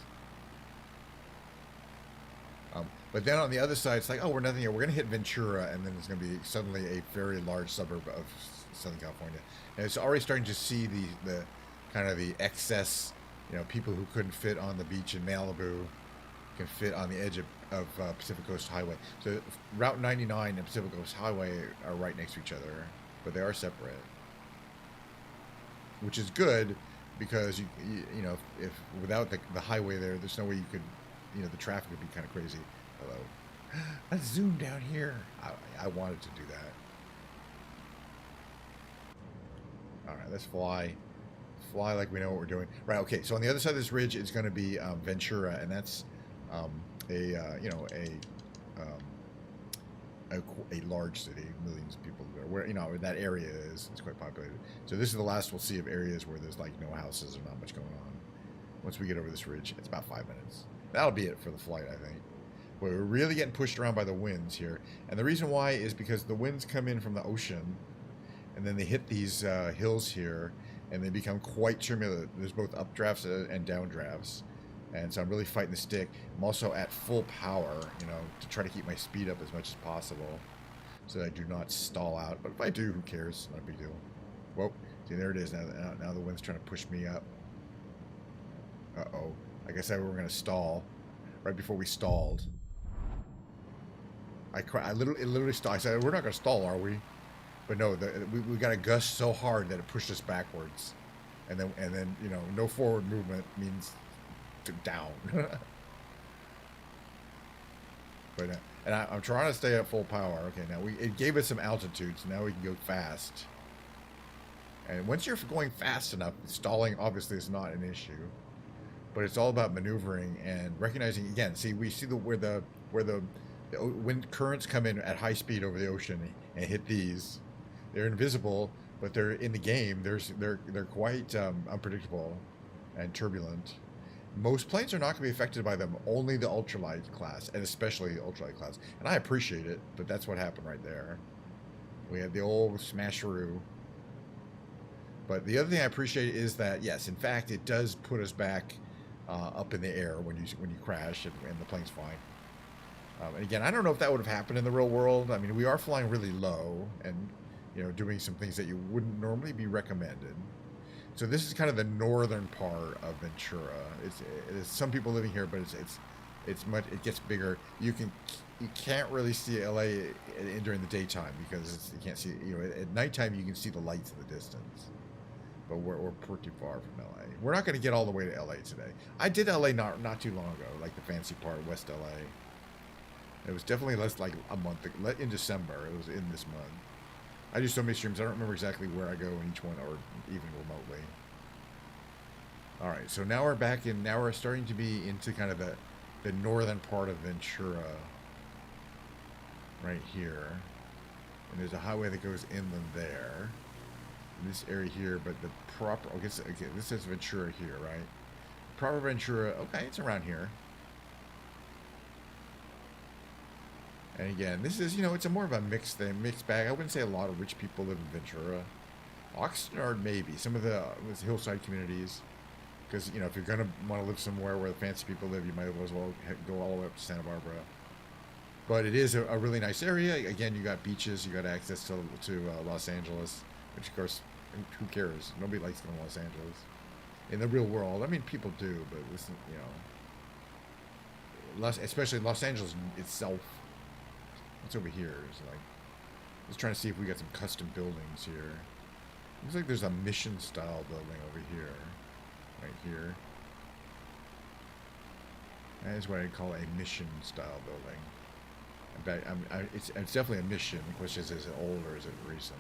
But then on the other side, it's like, oh, we're nothing here. We're going to hit Ventura, and then it's going to be suddenly a very large suburb of Southern California. And it's already starting to see the kind of the excess, You know, people who couldn't fit on the beach in Malibu can fit on the edge of Pacific Coast Highway. So Route 99 and Pacific Coast Highway are right next to each other, but they are separate, which is good because you know, if without the highway there's no way you could, you know, the traffic would be kind of crazy. Hello. Let's zoom down here. I wanted to do that. All right, let's fly. Fly like we know what we're doing. Right, okay, so on the other side of this ridge is going to be Ventura, and that's you know, a large city, millions of people there. Where, you know, that area is, it's quite populated. So this is the last we'll see of areas where there's like no houses or not much going on. Once we get over this ridge, it's about 5 minutes. That'll be it for the flight, I think. But we're really getting pushed around by the winds here, and the reason why is because the winds come in from the ocean, and then they hit these hills here, and they become quite turbulent. There's both updrafts and downdrafts, and so I'm really fighting the stick. I'm also at full power, you know, to try to keep my speed up as much as possible, so that I do not stall out. But if I do, who cares? Not a big deal. Whoa, see, there it is. Now the wind's trying to push me up. Uh-oh. I guess we were going to stall right before we stalled. It literally stalled. I said, we're not going to stall, are we? But no, we got a gust so hard that it pushed us backwards, and then you know, no forward movement means down. But and I'm trying to stay at full power. Okay, now it gave us some altitude, so now we can go fast. And once you're going fast enough, stalling obviously is not an issue, but it's all about maneuvering and recognizing. Again, see, we see where the wind currents come in at high speed over the ocean and hit these. They're invisible, but they're in the game. They're quite unpredictable and turbulent. Most planes are not going to be affected by them. Only the ultralight class, and especially the ultralight class. And I appreciate it, but that's what happened right there. We had the old smasheroo. But the other thing I appreciate is that, yes, in fact, it does put us back up in the air when you crash and the plane's flying. And again, I don't know if that would have happened in the real world. I mean, we are flying really low and, you know, doing some things that you wouldn't normally be recommended. So this is kind of the northern part of Ventura. It's some people living here, but it gets bigger. You can't really see LA during the daytime because you can't see, you know, at nighttime you can see the lights in the distance. But we're pretty far from LA. We're not going to get all the way to LA today. I did LA not too long ago, like the fancy part, West LA. It was definitely less like a month ago. In December. It was in this month. I do so many streams, I don't remember exactly where I go in each one, or even remotely. Alright, so now we're back in, now we're starting to be into kind of the northern part of Ventura. Right here. And there's a highway that goes inland there. In this area here, but the proper, I guess, okay, this says Ventura here, right? Proper Ventura, okay, it's around here. And again, this is, you know, it's a more of a mixed bag. I wouldn't say a lot of rich people live in Ventura. Oxnard, maybe. Some of the hillside communities. Because, you know, if you're going to want to live somewhere where the fancy people live, you might as well go all the way up to Santa Barbara. But it is a really nice area. Again, you got beaches. You got access to Los Angeles. Which, of course, who cares? Nobody likes going to Los Angeles. In the real world. I mean, people do, but listen, you know. Especially Los Angeles itself. What's over here? Is like, just trying to see if we got some custom buildings here. Looks like there's a mission style building over here, right here. That is what I call a mission style building. It's definitely a mission. The question is it old or is it recent?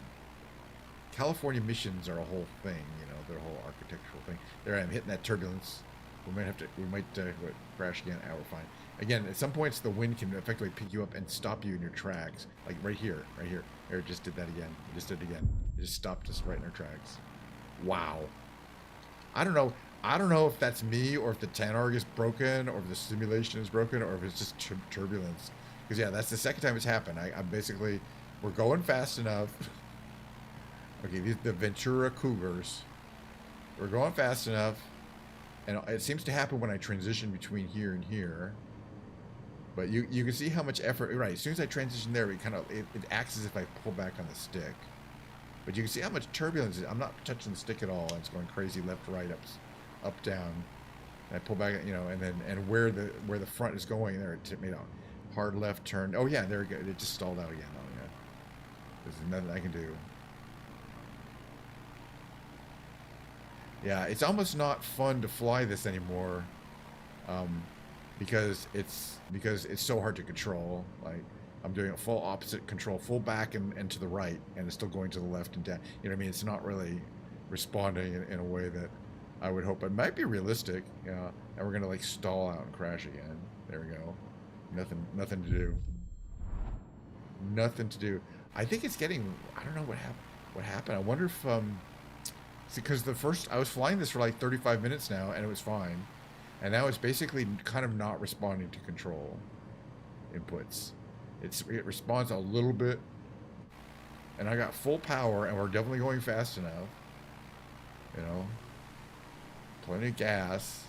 California missions are a whole thing, you know, they're a whole architectural thing. There I am hitting that turbulence. We might crash again. We're fine. Again, at some points the wind can effectively pick you up and stop you in your tracks. Like right here. There, it just did that again. It just did it again. It just stopped us right in our tracks. Wow. I don't know if that's me or if the Tanarg is broken or if the simulation is broken or if it's just turbulence. Because yeah, that's the second time it's happened. I'm basically, we're going fast enough. Okay, the Ventura Cougars. We're going fast enough. And it seems to happen when I transition between here and here. But you can see how much effort, right, as soon as I transition there, it acts as if I pull back on the stick. But you can see how much turbulence I'm not touching the stick at all, and it's going crazy left, right, up, down. And I pull back, and where the front is going, there it made a hard left turn. Oh yeah, there it goes. It just stalled out again. Oh yeah, there's nothing I can do. Yeah, it's almost not fun to fly this anymore, because it's so hard to control. Like I'm doing a full opposite control, full back and to the right, and it's still going to the left and down. You know what I mean? It's not really responding in a way that I would hope. It might be realistic, and we're gonna like stall out and crash again. There we go. Nothing to do. Nothing to do. I think it's getting. I don't know what happened. I wonder if because I was flying this for like 35 minutes now, and it was fine, and now it's basically kind of not responding to control inputs. It responds a little bit, and I got full power, and we're definitely going fast enough. Plenty of gas.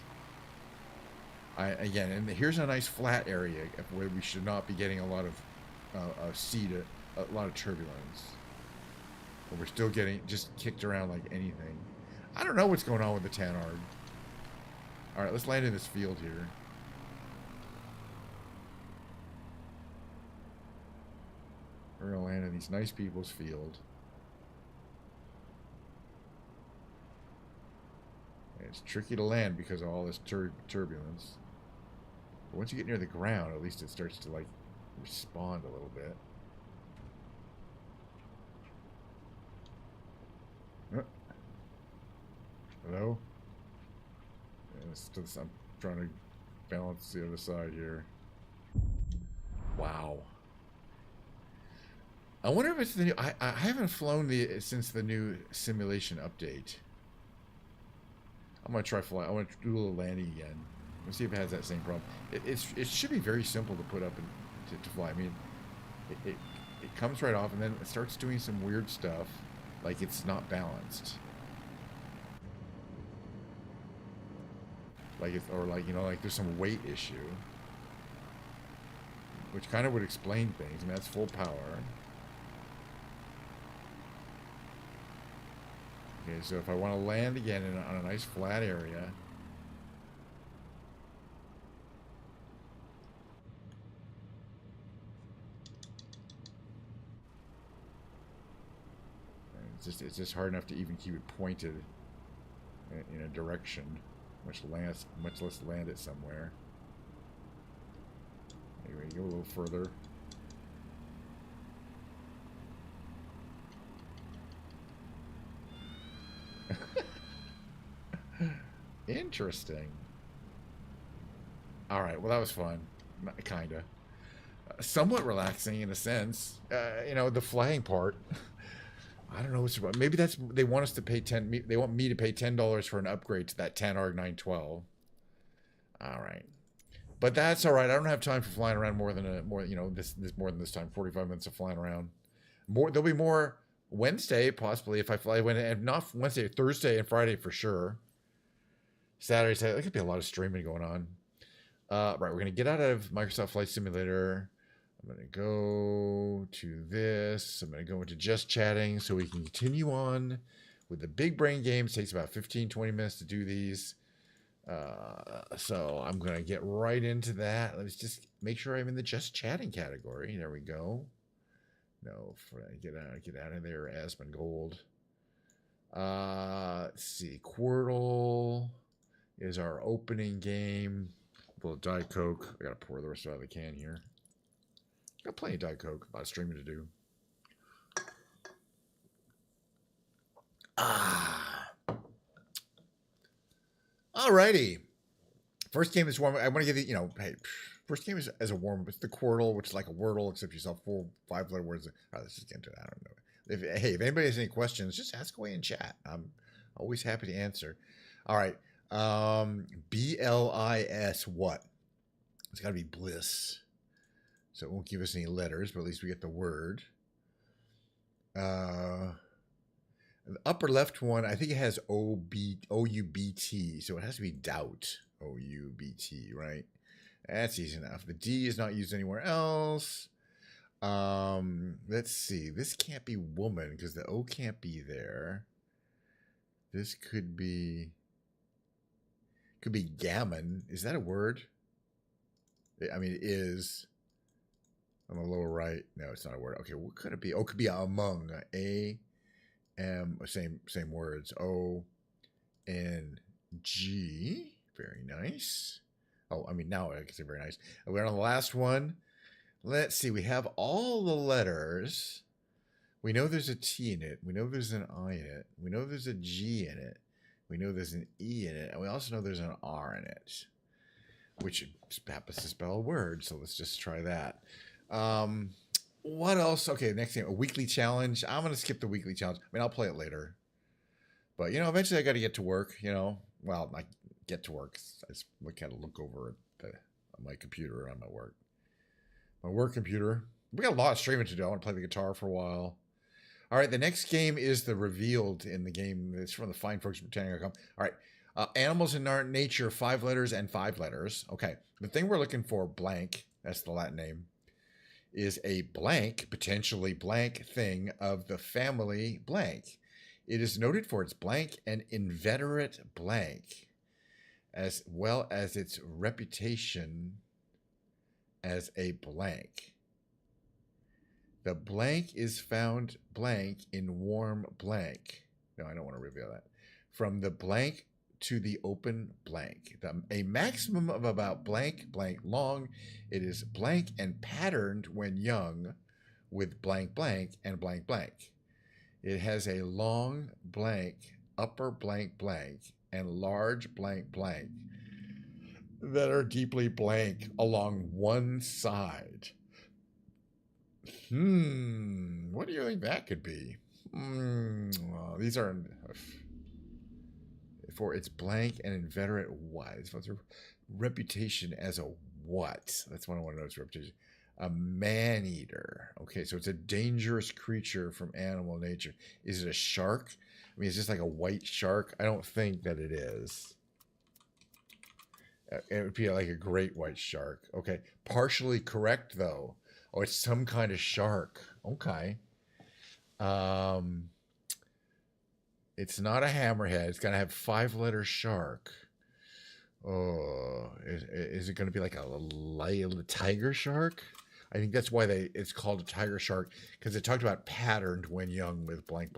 And here's a nice flat area where we should not be getting a lot of a lot of turbulence. But we're still getting just kicked around like anything. I don't know what's going on with the Tanard. All right, let's land in this field here. We're gonna land in these nice people's field. And it's tricky to land because of all this turbulence. But once you get near the ground, at least it starts to like respond a little bit. Hello? Yeah, I'm trying to balance the other side here. Wow. I wonder if it's the new... I haven't flown since the new simulation update. I'm going to try flying. I want to do a little landing again. Let's see if it has that same problem. It should be very simple to put up and to fly. I mean, it comes right off and then it starts doing some weird stuff. Like it's not balanced. Like there's some weight issue, which kind of would explain things. I mean, that's full power. Okay, so if I want to land again on a nice flat area, it's just hard enough to even keep it pointed in a direction. Much less land it somewhere. Anyway, go a little further. Interesting. All right, well that was fun, kinda. Somewhat relaxing in a sense. The flying part. I don't know what's about. Maybe they want us to pay They want me to pay $10 for an upgrade to that Tanarg 912. All right, but that's all right. I don't have time for flying around more than more than this time. 45 minutes of flying around. There'll be more Wednesday possibly if I fly. And not Wednesday, Thursday and Friday for sure. Saturday. There could be a lot of streaming going on. Right, we're gonna get out of Microsoft Flight Simulator. I'm going to go to this. I'm going to go into just chatting so we can continue on with the big brain games. It takes about 15, 20 minutes to do these. So I'm going to get right into that. Let's just make sure I'm in the just chatting category. There we go. No, get out of there, Asmongold. Let's see. Quirtle is our opening game. A little Diet Coke. I got to pour the rest out of the can here. Got plenty of Diet Coke. A lot of streaming to do. Alrighty. First game is warm. I want to give you, hey, first game is as a warm up. It's the Quirtle, which is like a Wordle, except you saw 5-letter words. Let's just get into it. I don't know. If anybody has any questions, just ask away in chat. I'm always happy to answer. All right. BLIS, what? It's got to be bliss. So it won't give us any letters, but at least we get the word. The upper left one, I think it has O-U-B-T, so it has to be doubt. O-U-B-T, right? That's easy enough. The D is not used anywhere else. Let's see. This can't be woman because the O can't be there. This could be... Could be gammon. Is that a word? I mean, it is on the lower right. No, it's not a word. Okay, what could it be? Oh, it could be among. A, M, same words. O, N, G. Very nice. Oh, I mean, now I can say very nice. We're on the last one. Let's see. We have all the letters. We know there's a T in it. We know there's an I in it. We know there's a G in it. We know there's an E in it. And we also know there's an R in it, which happens to spell a word. So let's just try that. What else? Okay, next thing, a weekly challenge. I'm going to skip the weekly challenge. I mean, I'll play it later. But, eventually I got to get to work, Well, I get to work. I just kind of look over at my computer on my work computer. We got a lot of streaming to do. I want to play the guitar for a while. All right, the next game is the revealed in the game. It's from the fine folks at Britannica.com. All right, animals in our nature, 5 letters and 5 letters. Okay, the thing we're looking for, blank, that's the Latin name, is a blank, potentially blank thing of the family blank. It is noted for its blank and inveterate blank, as well as its reputation as a blank. The blank is found blank in warm blank. No, I don't want to reveal that. From the blank to the open blank. A maximum of about blank long. It is blank and patterned when young with blank and blank. It has a long blank, upper blank and large blank that are deeply blank along one side. What do you think that could be? Well, these are for its blank and inveterate what? It's a reputation as a what? That's what I want to know. Its reputation. A man-eater. Okay, so it's a dangerous creature from animal nature. Is it a shark? I mean, is this like a white shark? I don't think that it is. It would be like a great white shark. Okay, partially correct though. Oh, it's some kind of shark. Okay. It's not a hammerhead. It's gonna have 5-letter shark. Oh, is it gonna be like a tiger shark? I think that's why it's called a tiger shark, because it talked about patterned when young with blank.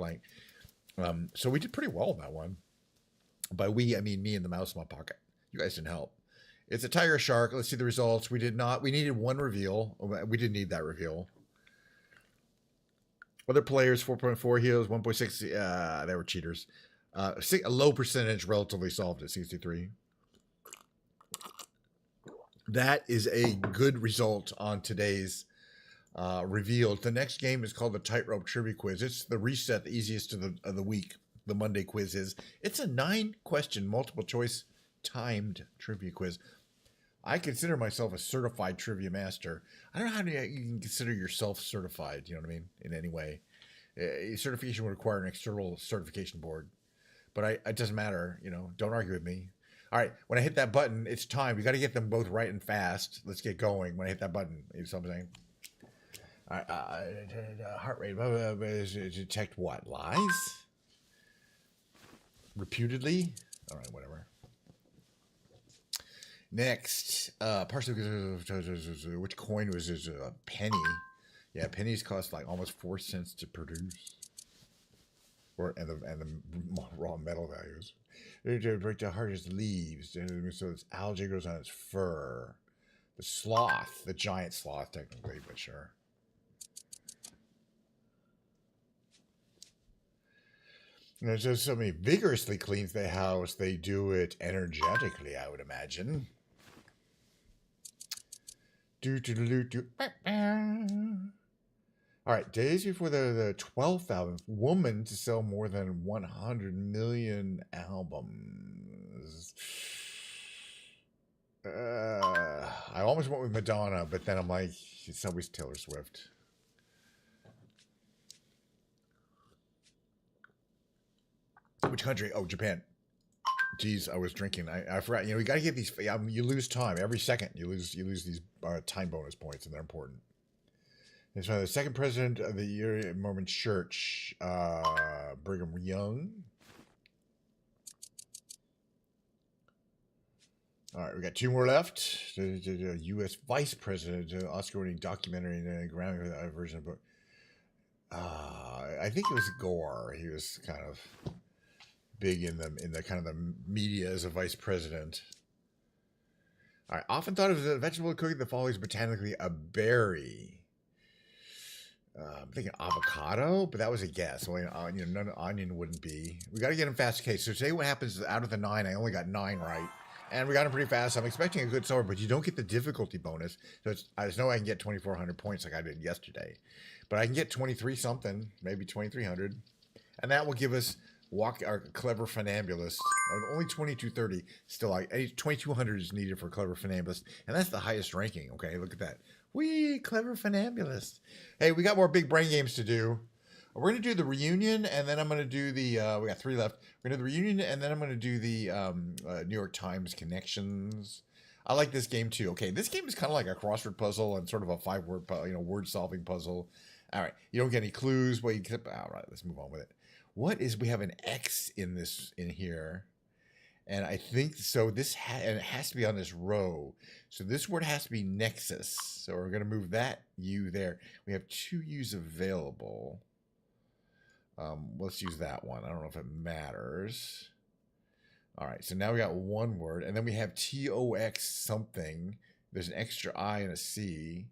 So we did pretty well on that one. By we, I mean me and the mouse in my pocket. You guys didn't help. It's a tiger shark. Let's see the results. We did not. We needed one reveal. We didn't need that reveal. Other players, 4.4 heals, 1.6. They were cheaters. A low percentage relatively solved at 63. That is a good result on today's revealed. The next game is called the Tightrope Trivia Quiz. It's the reset, the easiest of the week. The Monday quiz is. It's a 9-question multiple choice timed trivia quiz. I consider myself a certified trivia master. I don't know how you can consider yourself certified, you know what I mean, in any way. Certification would require an external certification board. But it doesn't matter, don't argue with me. All right, when I hit that button, it's time. We got to get them both right and fast. Let's get going. When I hit that button, you know what I'm saying? All right, heart rate, detect what? Lies? Reputedly? All right, whatever. Next, partially because which coin was this? A penny. Yeah, pennies cost like almost 4 cents to produce. And the raw metal values. To break the hardest leaves, so its algae grows on its fur. The sloth, the giant sloth, technically, but sure. So somebody vigorously cleans the house. They do it energetically, I would imagine. All right, days before the 12th album, woman to sell more than 100 million albums. I almost went with Madonna, but then I'm like, it's always Taylor Swift. Which country? Oh, Japan. Geez, I was drinking. I forgot. You got to get these. You lose time every second. You lose these time bonus points, and they're important. It's the second president of the Mormon Church, Brigham Young. All right, we got 2 more left. The U.S. Vice President, Oscar-winning documentary grounding for the version of the book. I think it was Gore. He was kind of big in the kind of the media as a vice president. I often thought of a vegetable cooking that follows botanically a berry. I'm thinking avocado, but that was a guess. Well, none onion wouldn't be. We got to get them fast. Okay, so today what happens is out of the 9, I only got 9 right. And we got them pretty fast. I'm expecting a good score, but you don't get the difficulty bonus. So I just know I can get 2,400 points like I did yesterday. But I can get 23 something, maybe 2,300. And that will give us our clever funambulist. Only 2230. Still, 2,200 is needed for clever funambulist. And that's the highest ranking. Okay, look at that. Wee, clever funambulist. Hey, we got more big brain games to do. We're going to do the reunion, and then I'm going to do the, we got 3 left. We're going to do the reunion, and then I'm going to do the New York Times connections. I like this game, too. Okay, this game is kind of like a crossword puzzle and sort of a 5-word, word-solving puzzle. All right, you don't get any clues. Well, all right, let's move on with it. What is, we have an X in here. And I think, so this, and it has to be on this row. So this word has to be nexus. So we're going to move that U there. We have 2 U's available. Let's use that one. I don't know if it matters. All right, so now we got 1 word, and then we have TOX something. There's an extra I and a C.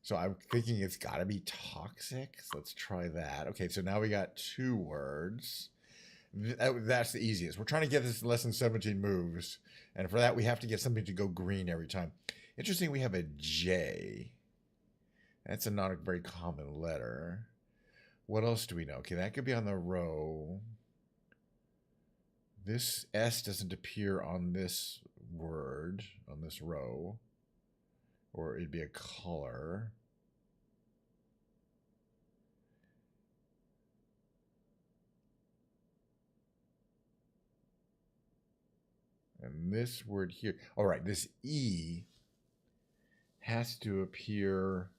So I'm thinking it's got to be toxic. So let's try that. Okay, so now we got 2 words. That's the easiest. We're trying to get this less than 17 moves, and for that we have to get something to go green every time. Interesting, we have a J. That's not a very common letter. What else do we know? Okay, that could be on the row. This S doesn't appear on this word, on this row. Or it'd be a color. And this word here. All right, this E has to appear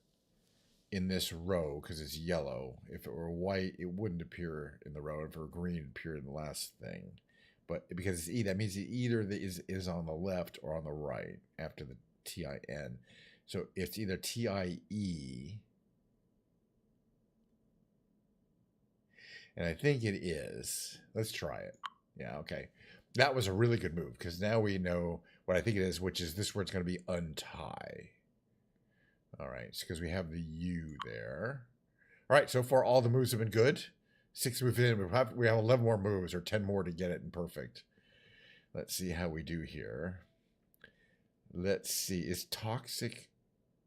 in this row because it's yellow. If it were white, it wouldn't appear in the row. If it were green, it'd appear in the last thing. But because it's E, that means it either is on the left or on the right after the T-I-N. So it's either T-I-E. And I think it is. Let's try it. Yeah, okay. That was a really good move because now we know what I think it is, which is this word's going to be untie. All right, because we have the U there. All right, so far all the moves have been good. 6 moves in, we have 11 more moves or 10 more to get it in perfect. Let's see how we do here. Let's see, is toxic,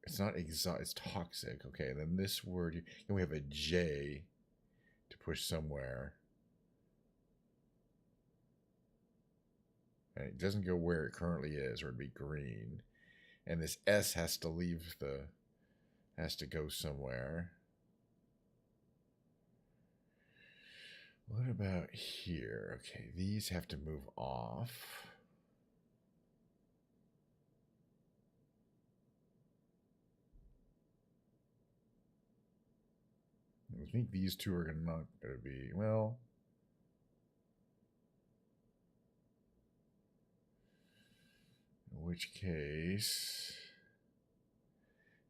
it's not exotic, it's toxic. Okay, then this word, and we have a J to push somewhere. And it doesn't go where it currently is, or it'd be green. And this S has to leave has to go somewhere. What about here? Okay, these have to move off. I think these 2 are not going to be, well, in which case,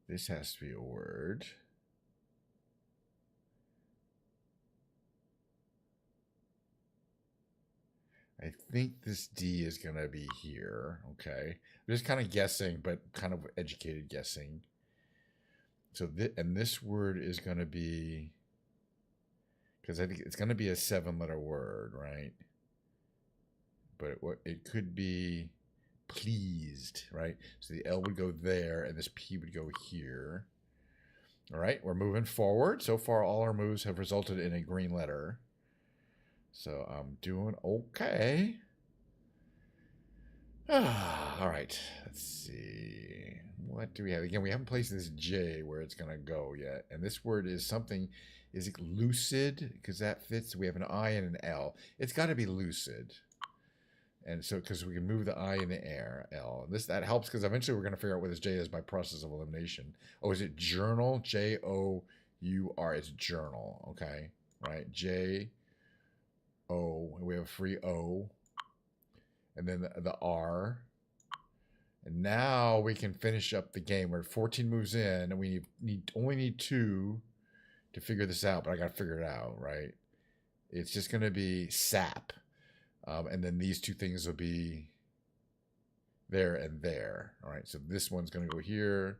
this has to be a word. I think this D is going to be here, okay? I'm just kind of guessing, but kind of educated guessing. So, and this word is going to be, because I think it's going to be a 7-letter word, right? But it could be pleased, right? So the L would go there, and this P would go here. All right, we're moving forward. So far, all our moves have resulted in a green letter. So I'm doing okay. All right, let's see. What do we have? Again, we haven't placed this J where it's going to go yet. And this word is something, is it lucid? Because that fits. We have an I and an L. It's got to be lucid. And so, because we can move the I in the air, L. That helps because eventually we're going to figure out what this J is by process of elimination. Oh, is it journal? J-O-U-R. It's journal. Okay. Right. J-O. We have a free O. And then the R. And now we can finish up the game. We're 14 moves in, and we only need 2 to figure this out, but I got to figure it out, right? It's just going to be sap. And then these 2 things will be there and there. All right, so this one's going to go here,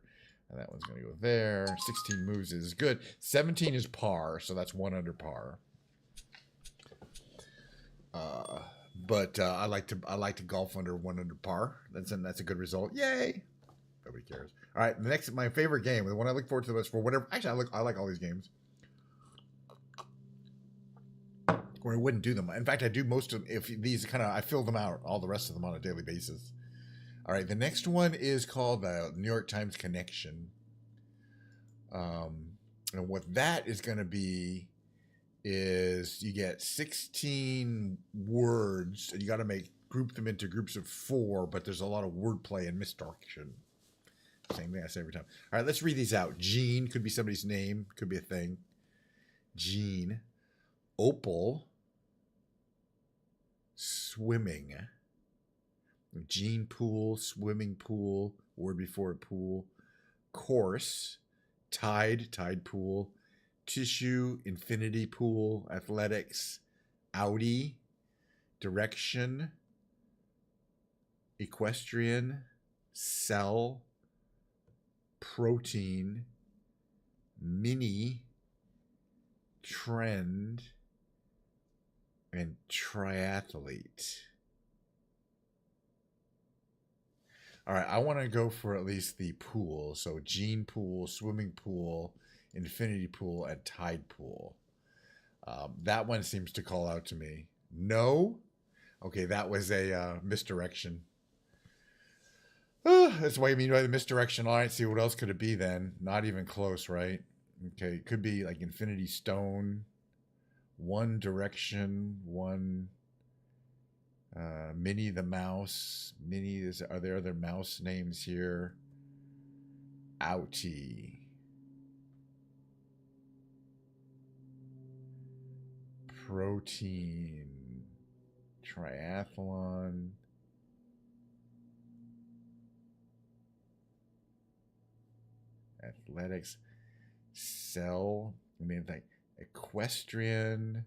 and that one's going to go there. 16 moves is good. 17 is par, so that's 1 under par. But I like to golf under 1 under par. That's a good result. Yay! Nobody cares. All right, my favorite game, the one I look forward to the most for whatever. Actually, I like all these games. Or I wouldn't do them. In fact, I do most of them. If these I fill them out, all the rest of them on a daily basis. All right, the next one is called the New York Times Connection. And what that is going to be is you get 16 words, and you got to group them into groups of 4, but there's a lot of wordplay and misdirection. Same thing I say every time. All right, let's read these out. Jean could be somebody's name, could be a thing. Jean. Opal. Swimming. Gene pool, swimming pool, word before pool. Course. Tide pool. Tissue, infinity pool, athletics, Audi, direction, equestrian, cell, protein, mini, trend, and triathlete. All right, I want to go for at least the pool. So gene pool, swimming pool, infinity pool, and tide pool. That one seems to call out to me. No? Okay, that was a misdirection. That's what I mean by the misdirection. All right, see, what else could it be then? Not even close, right? Okay, it could be like infinity stone, one direction, one... Minnie the mouse. Minnie, are there other mouse names here? Outie. Protein. Triathlon. Athletics. Cell. I mean, like equestrian.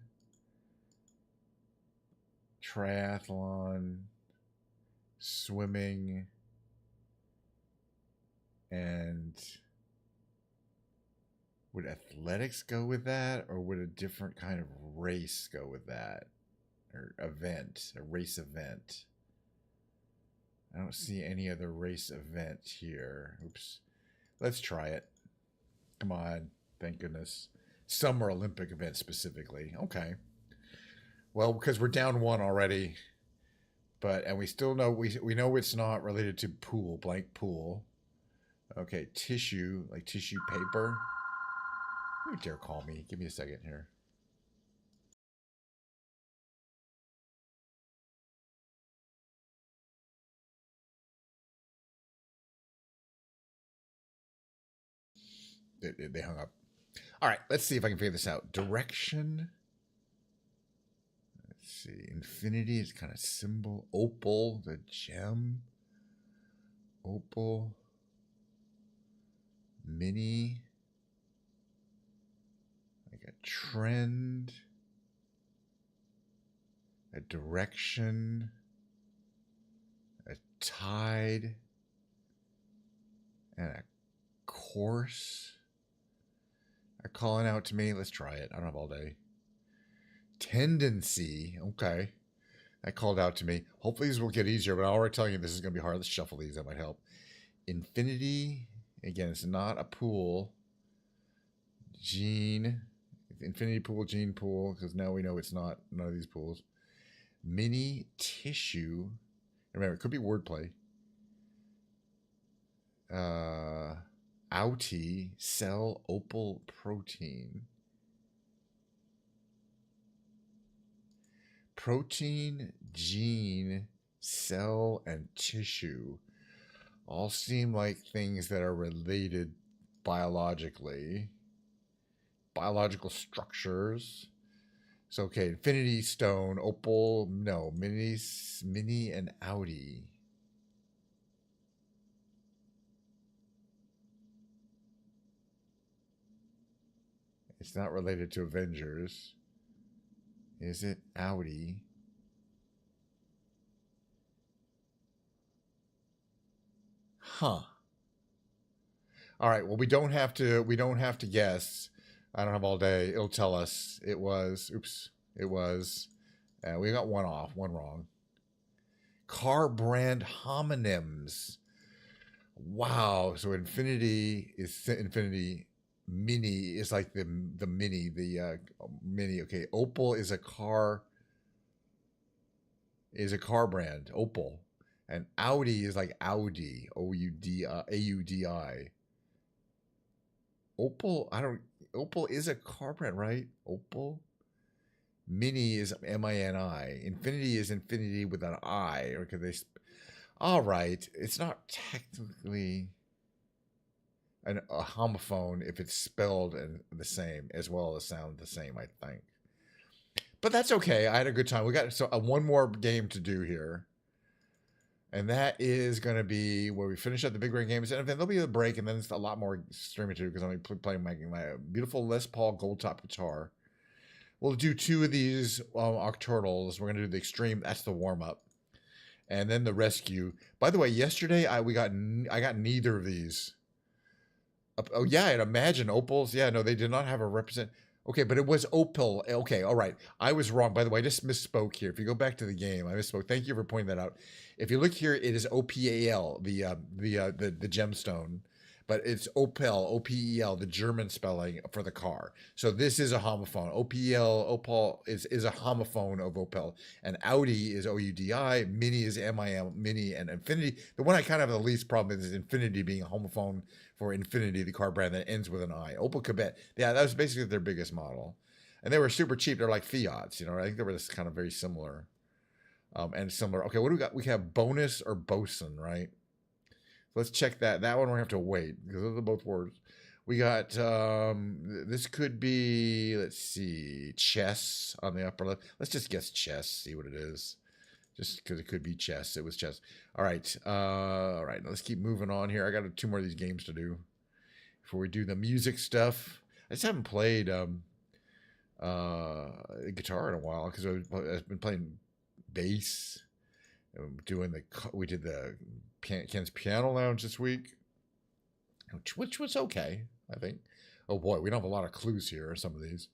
Triathlon, swimming, and would athletics go with that, or would a different kind of race go with that, or event, a race event? I don't see any other race event here. Oops. Let's try it. Come on. Thank goodness. Summer Olympic event specifically. Okay. Well, because we're down 1 already, and we still know we know it's not related to pool, blank pool. Okay, tissue, like tissue paper. You dare call me? Give me a second here. They hung up. All right, let's see if I can figure this out. Direction. Let's see. Infinity is kind of symbol. Opal, the gem. Opal. Mini. Like a trend. A direction. A tide. And a course. Are calling out to me. Let's try it. I don't have all day. Tendency. Okay. That called out to me. Hopefully these will get easier, but I'm already telling you this is going to be hard. Let's shuffle these. That might help. Infinity. Again, it's not a pool. Gene. Infinity pool, gene pool, because now we know it's not none of these pools. Mini tissue. Remember, it could be wordplay. Outie, cell, opal, protein. Protein, gene, cell, and tissue all seem like things that are related biologically. Biological structures. So, okay, infinity stone, opal, no, mini and outie. It's not related to Avengers. Is it Audi? Huh. All right. Well, we don't have to guess. I don't have all day. It'll tell us. It was. Oops. It was. We got one off. One wrong. Car brand homonyms. Wow. So Infinity is Infinity. Mini is like the mini, the mini. Okay. Opel is a car brand. Opel. And Audi is like Audi. Audi. Opel, I don't. Opel is a car brand, right? Opel. Mini is Mini. Infinity is Infinity with an I, or could they? All right, it's not technically a homophone if it's spelled the same as well as sound the same. I think, but that's okay. I had a good time. We got one more game to do here. And that is going to be where we finish up the big ring games. And then there'll be a break, and then it's a lot more streaming to do because I'm playing my beautiful Les Paul gold top guitar. We'll do 2 of these Octurnals. We're going to do the extreme. That's the warm up, and then the rescue. By the way, yesterday I got neither of these. Oh yeah, and Imagine Opals. Yeah, no, they did not have a represent. Okay, but it was Opel. Okay, all right. I was wrong. By the way, I just misspoke here. If you go back to the game, I misspoke. Thank you for pointing that out. If you look here, it is OPAL, the gemstone, but it's Opel, OPEL, the German spelling for the car. So this is a homophone. Opel is a homophone of Opel, and Audi is OUDI. Mini is MIM, Mini, and Infinity. The one I kind of have the least problem with is Infinity being a homophone for Infinity, the car brand that ends with an I. Opel Quebec. Yeah, that was basically their biggest model. And they were super cheap. They're like Fiats, you know. I think they were just kind of very similar. And similar. Okay, what do we got? We have bonus or bosun, right? Let's check that. That one we have to wait because those are both words. We got this could be, let's see, chess on the upper left. Let's just guess chess, see what it is. Just because it could be chess. It was chess. All right. All right. Now let's keep moving on here. I got 2 more of these games to do before we do the music stuff. I just haven't played guitar in a while because I've been playing bass. We did the Ken's Piano Lounge this week, which was okay, I think. Oh boy, we don't have a lot of clues here. Some of these.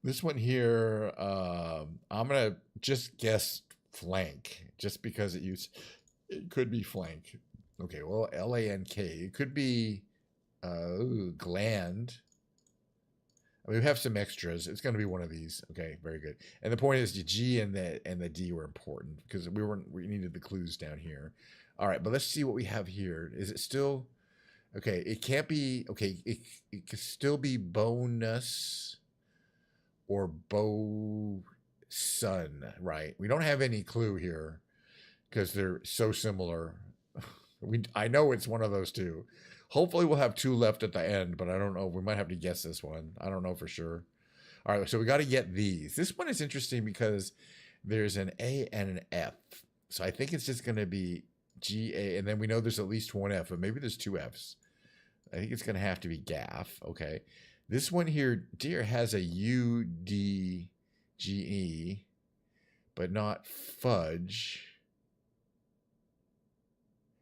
This one here, I'm gonna just guess flank, just because it could be flank. Okay, well, LANK. It could be gland. We have some extras. It's going to be one of these. Okay, very good. And the point is, the G and the D were important because we needed the clues down here. All right, but let's see what we have here. Is it still okay? It can't be okay. It could still be bonus or bosun, right? We don't have any clue here because they're so similar. I know it's one of those two. Hopefully we'll have 2 left at the end, but I don't know. We might have to guess this one. I don't know for sure. All right, so we got to get these. This one is interesting because there's an A and an F. So I think it's just going to be GA, and then we know there's at least 1 F, but maybe there's 2 Fs. I think it's going to have to be gaff. Okay. This one here, dear, has a U, D, G, E, but not fudge.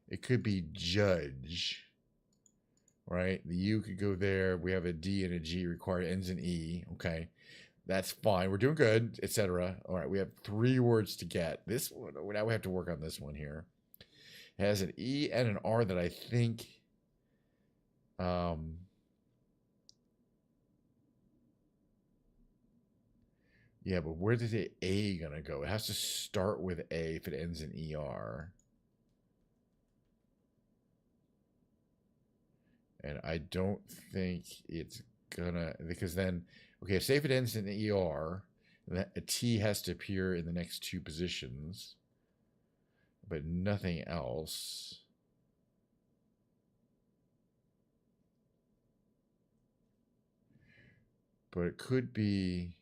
It could be judge. Right? The U could go there. We have a D and a G required, ends in E. Okay. That's fine. We're doing good, etc. All right. We have 3 words to get. This one, now we have to work on this one here. It has an E and an R that I think yeah, but where is the A gonna go? It has to start with A if it ends in ER. And I don't think it's gonna, because then, okay, say if it ends in ER, then a T has to appear in the next 2 positions, but nothing else. But it could be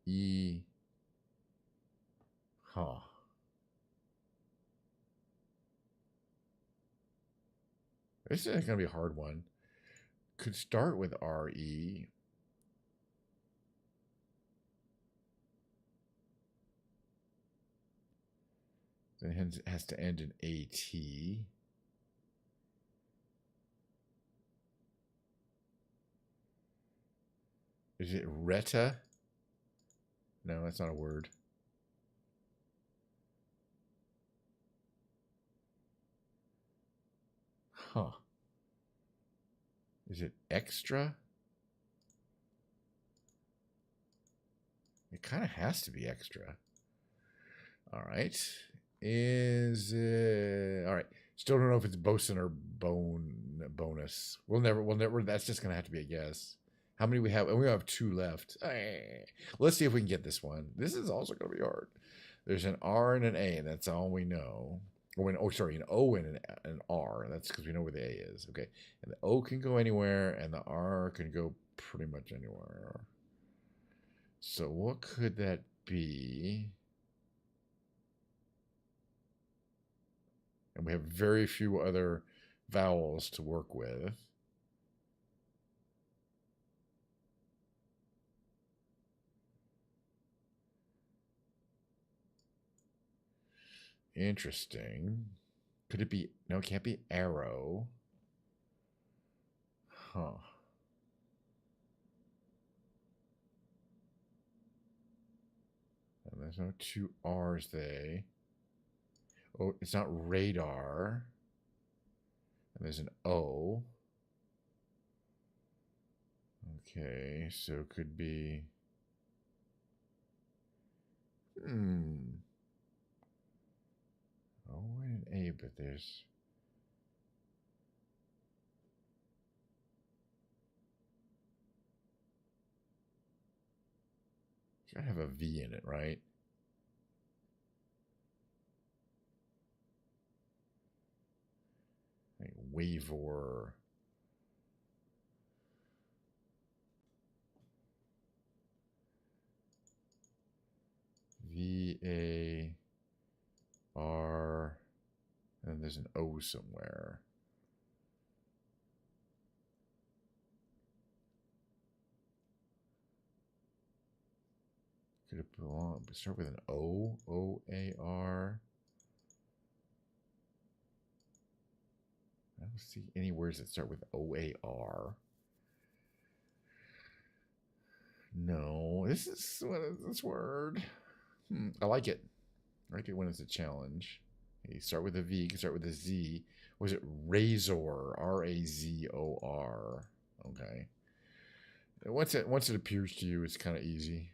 E, huh. This is going to be a hard one. could start with RE. Then it has to end in AT. Is it Reta? No, that's not a word. Huh. Is it extra? It kind of has to be extra. All right. Is it... All right. Still don't know if it's bosun or bonus. We'll never, that's just going to have to be a guess. How many we have? And we have 2 left. Let's see if we can get this one. This is also going to be hard. There's an R and an A, and that's all we know. Sorry, an O and an R. That's because we know where the A is. Okay. And the O can go anywhere, and the R can go pretty much anywhere. So what could that be? And we have very few other vowels to work with. Interesting. Could it be... No, it can't be arrow. Huh. And there's no 2 R's there. Oh, it's not radar. And there's an O. Okay, so it could be... O and an A, but there's... You gotta have a V in it, right? Like Wavor. V-A-R, and there's an O somewhere. Could it belong? Start with an O? O-A-R? I don't see any words that start with O-A-R. No, what is this word? I like it. I like it when it's a challenge. You start with a V, you can start with a Z. Was it Razor? R-A-Z-O-R. Okay. Once it appears to you, it's kind of easy.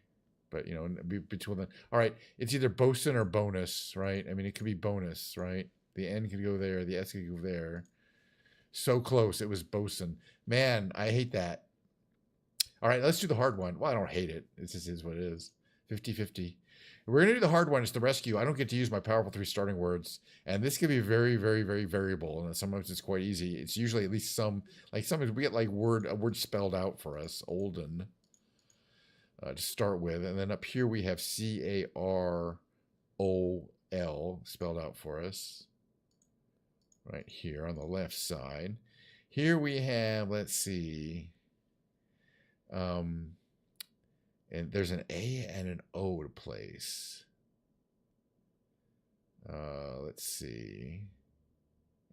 But, you know, between the... All right, it's either bosun or bonus, right? I mean, it could be bonus, right? The N could go there, the S could go there. So close, it was bosun. Man, I hate that. All right, let's do the hard one. Well, I don't hate it. It just is what it is. 50-50. We're going to do the hard one. It's the rescue. I don't get to use my powerful 3 starting words. And this can be very, very, very variable. And sometimes it's quite easy. It's usually at least some... Like sometimes we get like a word spelled out for us. Olden. To start with. And then up here we have C-A-R-O-L spelled out for us. Right here on the left side. Here we have, let's see... and there's an A and an O to place. Let's see.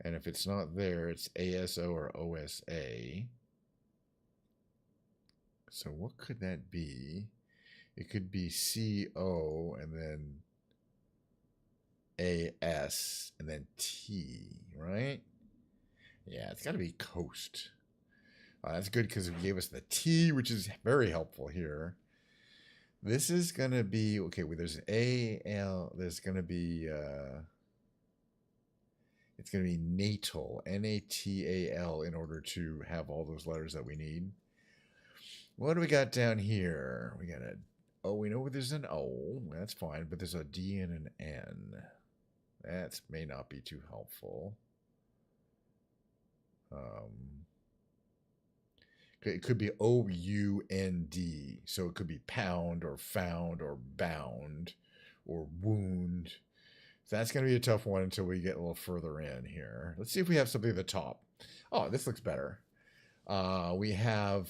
And if it's not there, it's ASO or OSA. So what could that be? It could be CO and then AS and then T, right? Yeah, it's got to be coast. That's good because it gave us the T, which is very helpful here. This is going to be, okay, well, there's A-L, there's going to be, it's going to be natal, N-A-T-A-L, in order to have all those letters that we need. What do we got down here? We got a, oh, we know there's an O, that's fine, but there's a D and an N. That may not be too helpful. It could be O-U-N-D, so it could be pound or found or bound or wound. So that's going to be a tough one until we get a little further in here. Let's see if we have something at the top. Oh, this looks better. We have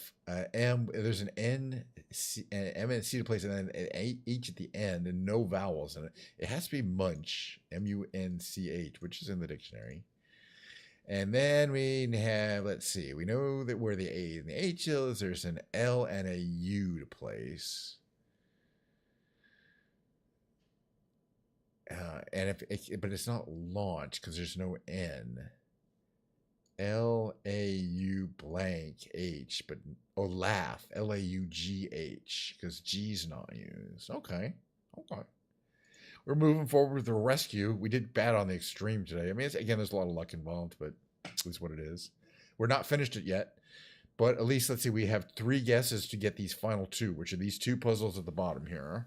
M. There's an N, C, an M and C to place, and then an H at the end, and no vowels in it. It has to be munch, Munch, which is in the dictionary. And then we have, let's see, we know that where the A and the H is, there's an L and a U to place. But it's not launch because there's no N. L-A-U blank H, but laugh, L-A-U-G-H, because G's not used. Okay. We're moving forward with the rescue. We did bad on the extreme today. I mean, again, there's a lot of luck involved, but it's what it is. We're not finished it yet, but at least, let's see, we have 3 guesses to get these final 2, which are these 2 puzzles at the bottom here.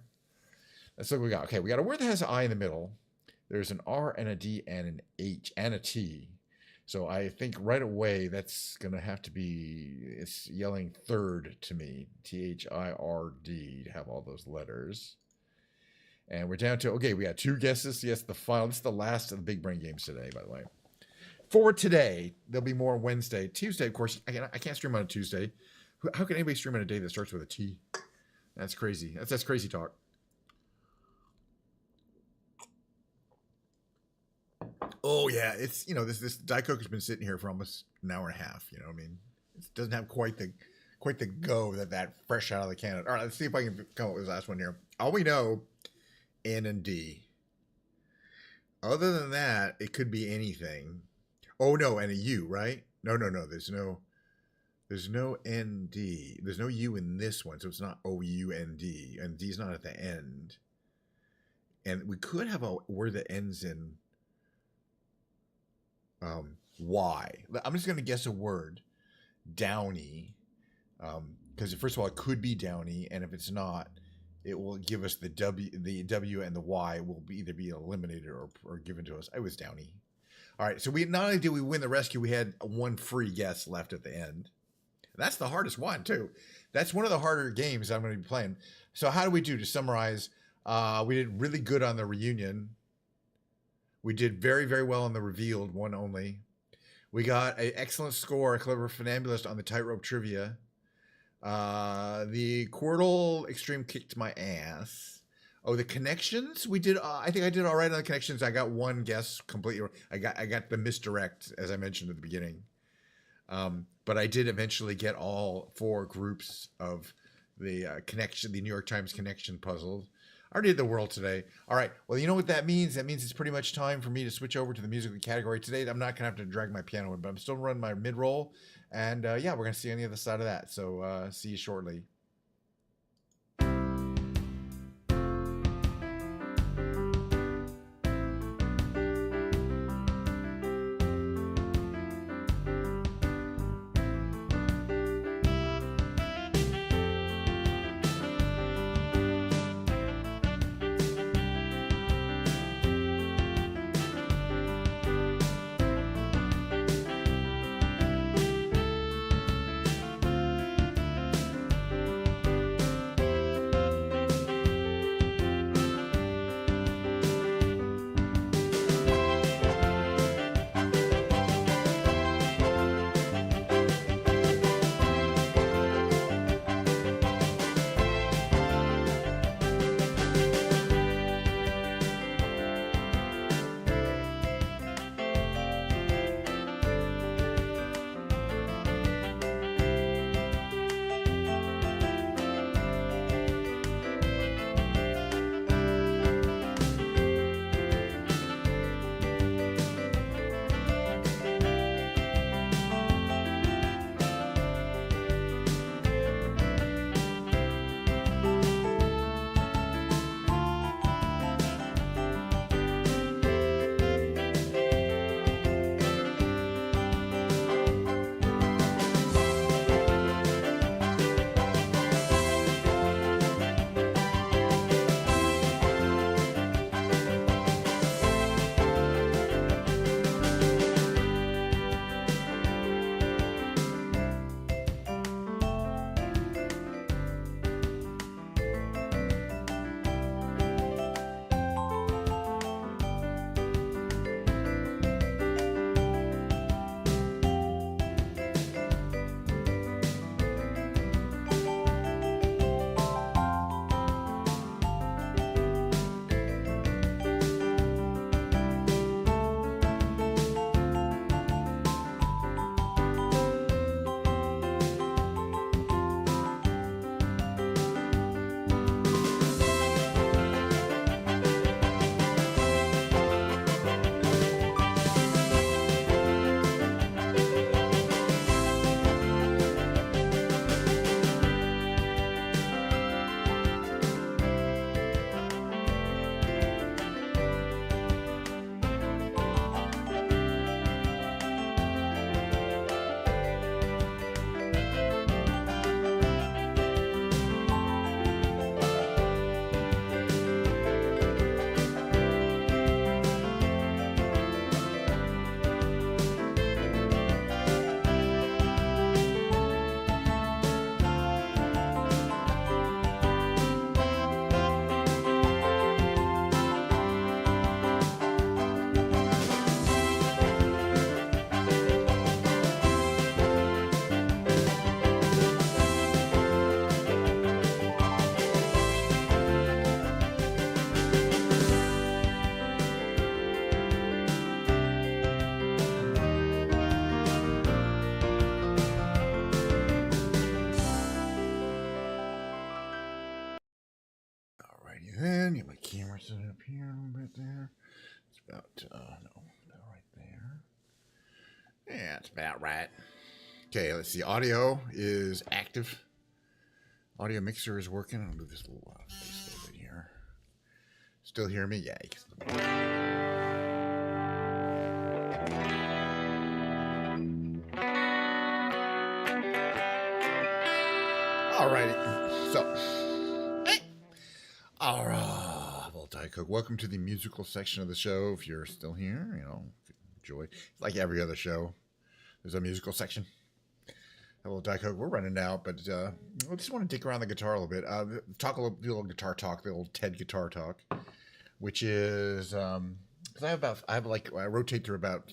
Let's look what we got. Okay, we got a word that has an I in the middle. There's an R and a D and an H and a T. So I think right away that's going to have to be, it's yelling third to me, Third, to have all those letters. And we're down to, okay, we got 2 guesses. Yes, the final, this is the last of the big brain games today, by the way. For today, there'll be more Wednesday. Tuesday, of course, I can't stream on a Tuesday. How can anybody stream on a day that starts with a T? That's crazy. That's crazy talk. Oh yeah, it's this Diet Coke has been sitting here for almost an hour and a half. I mean, it doesn't have quite the go that fresh out of the can. All right, let's see if I can come up with this last one here. All we know, N and D. Other than that, it could be anything. Oh no, and a U, right? No. There's no ND. There's no U in this one, so it's not OUND, and D's not at the end. And we could have a word that ends in Y. I'm just going to guess a word, Downey, because first of all, it could be Downey, and if it's not, it will give us the W and the Y will either be eliminated or given to us. It was Downey. All right, so we not only did we win the rescue, we had 1 free guess left at the end. That's the hardest one too. That's one of the harder games I'm going to be playing. So how do we do? To summarize, we did really good on the reunion. We did very, very well on the revealed, 1 only. We got an excellent score, a clever funambulist on the tightrope trivia. The Quirtle Extreme kicked my ass. Oh, the connections we did. I think I did all right on the connections. I got 1 guess completely. I got the misdirect, as I mentioned at the beginning. But I did eventually get all 4 groups of the connection, the New York Times connection puzzle. I already did the world today. All right. Well, you know what that means? That means it's pretty much time for me to switch over to the musical category today. I'm not going to have to drag my piano in, but I'm still running my mid-roll. And yeah, we're going to see on the other side of that. So see you shortly. set it up here a little bit there. It's about, no, about right there. Yeah, it's about right. Okay, let's see. Audio is active. Audio mixer is working. I'll move this a little space a little bit here. Still hear me? Yeah. Alrighty. So, hey. All right. Well, Diet Coke, welcome to the musical section of the show. If you're still here, enjoy. It's like every other show. There's a musical section. Hello, Diet Coke. We're running out, but I just want to dig around the guitar a little bit. Do a little guitar talk, the old TED guitar talk, which is because I rotate through about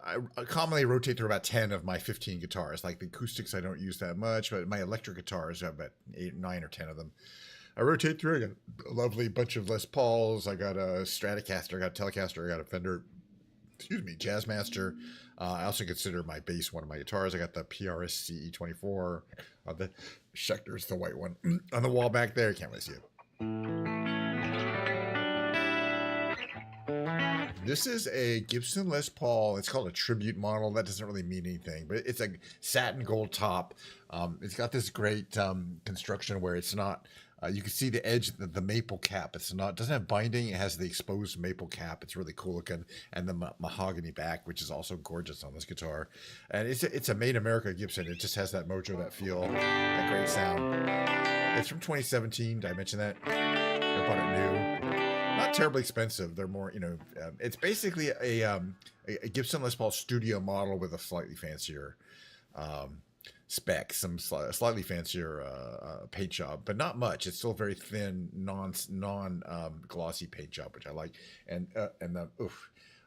I commonly rotate through about 10 of my 15 guitars. Like the acoustics, I don't use that much, but my electric guitars, I have about 8, 9, or 10 of them. I rotate through. I got a lovely bunch of Les Pauls. I got a Stratocaster. I got a Telecaster. I got a Fender. Jazzmaster. I also consider my bass one of my guitars. I got the PRS CE24. The Schecter's the white one on the wall back there. You can't really see it. This is a Gibson Les Paul. It's called a tribute model. That doesn't really mean anything, but it's a satin gold top. It's got this great construction where it's not. You can see the edge, the maple cap. It doesn't have binding. It has the exposed maple cap. It's really cool looking, and the mahogany back, which is also gorgeous on this guitar. And it's a made in America Gibson. It just has that mojo, that feel, that great sound. It's from 2017. Did I mention that? I bought it new. Not terribly expensive. They're more, it's basically a Gibson Les Paul studio model with a slightly fancier spec, some slightly fancier paint job, but not much. It's still very thin, non glossy paint job, which I like.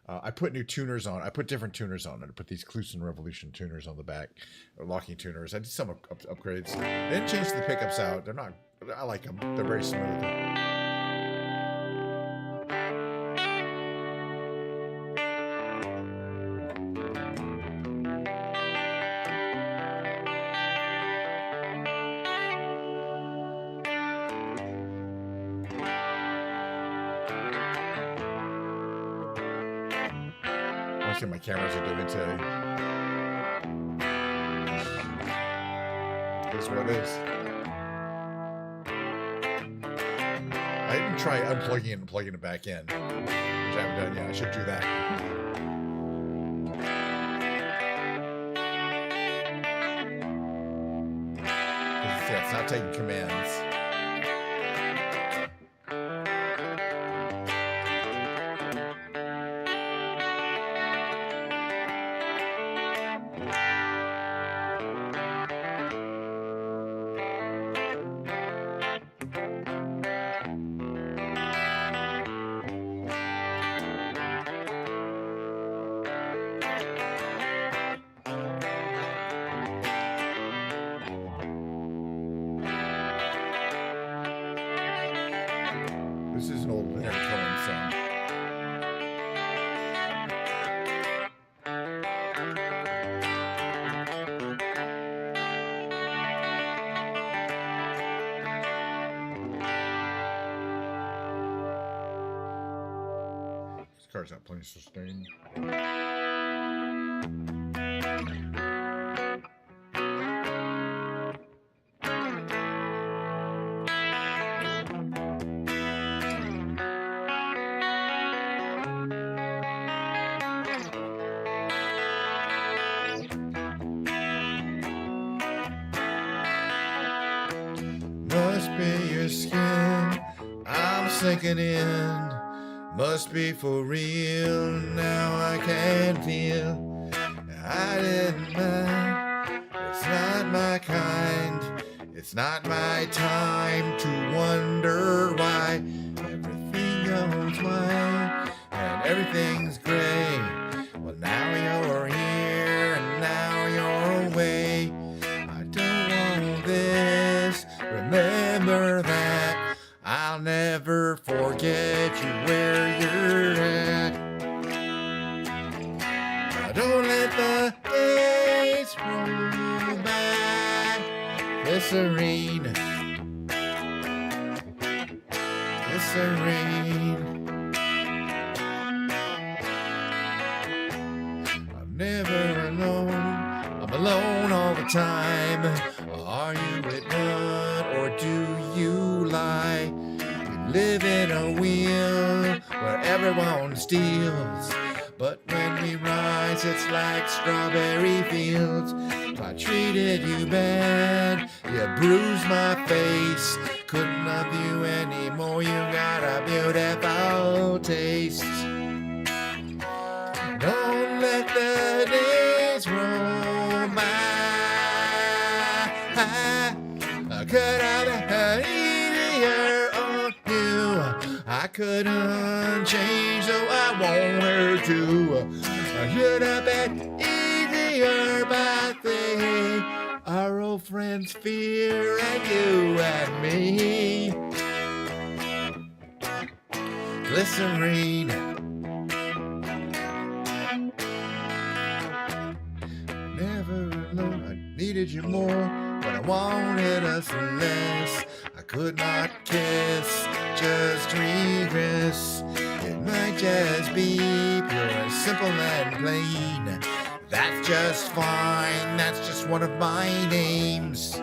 I put new tuners on. I put different tuners on it. I put these Kluson Revolution tuners on the back, locking tuners. I did some upgrades. I didn't change the pickups out. They're not. I like them. They're very smooth. See what my cameras are doing today. Here's what it is. I didn't try unplugging it and plugging it back in, which I haven't done yet. I should do that. It's not taking commands. This is an old Leonard Cohen song. This car's not playing sustain. Must be your skin, I'm sinking in. Must be for real, now I can feel. I didn't mind, it's not my kind. It's not my time to wonder why. Everything goes white and everything's gray. Well, now you're here and now you're away. I don't want this, remember that. I'll never forget you where you're at. Now don't let the days roll back. Glycerine, glycerine. glycerine. I'm never alone. I'm alone all the time. Are you at one or do you lie? We live in a wheel where everyone steals. But when we rise, it's like strawberry fields. If I treated you bad, you bruised my face. Couldn't love you anymore, you got a beautiful taste. Don't let the days roll by. I could have been easier on you. I couldn't change though I wanted to. I should have been easier, but they are old friends, fear and you and me. Glycerine. Never alone, I needed you more, but I wanted us less. I could not kiss, just regress. It might just be pure and simple and plain. That's just fine, that's just one of my names.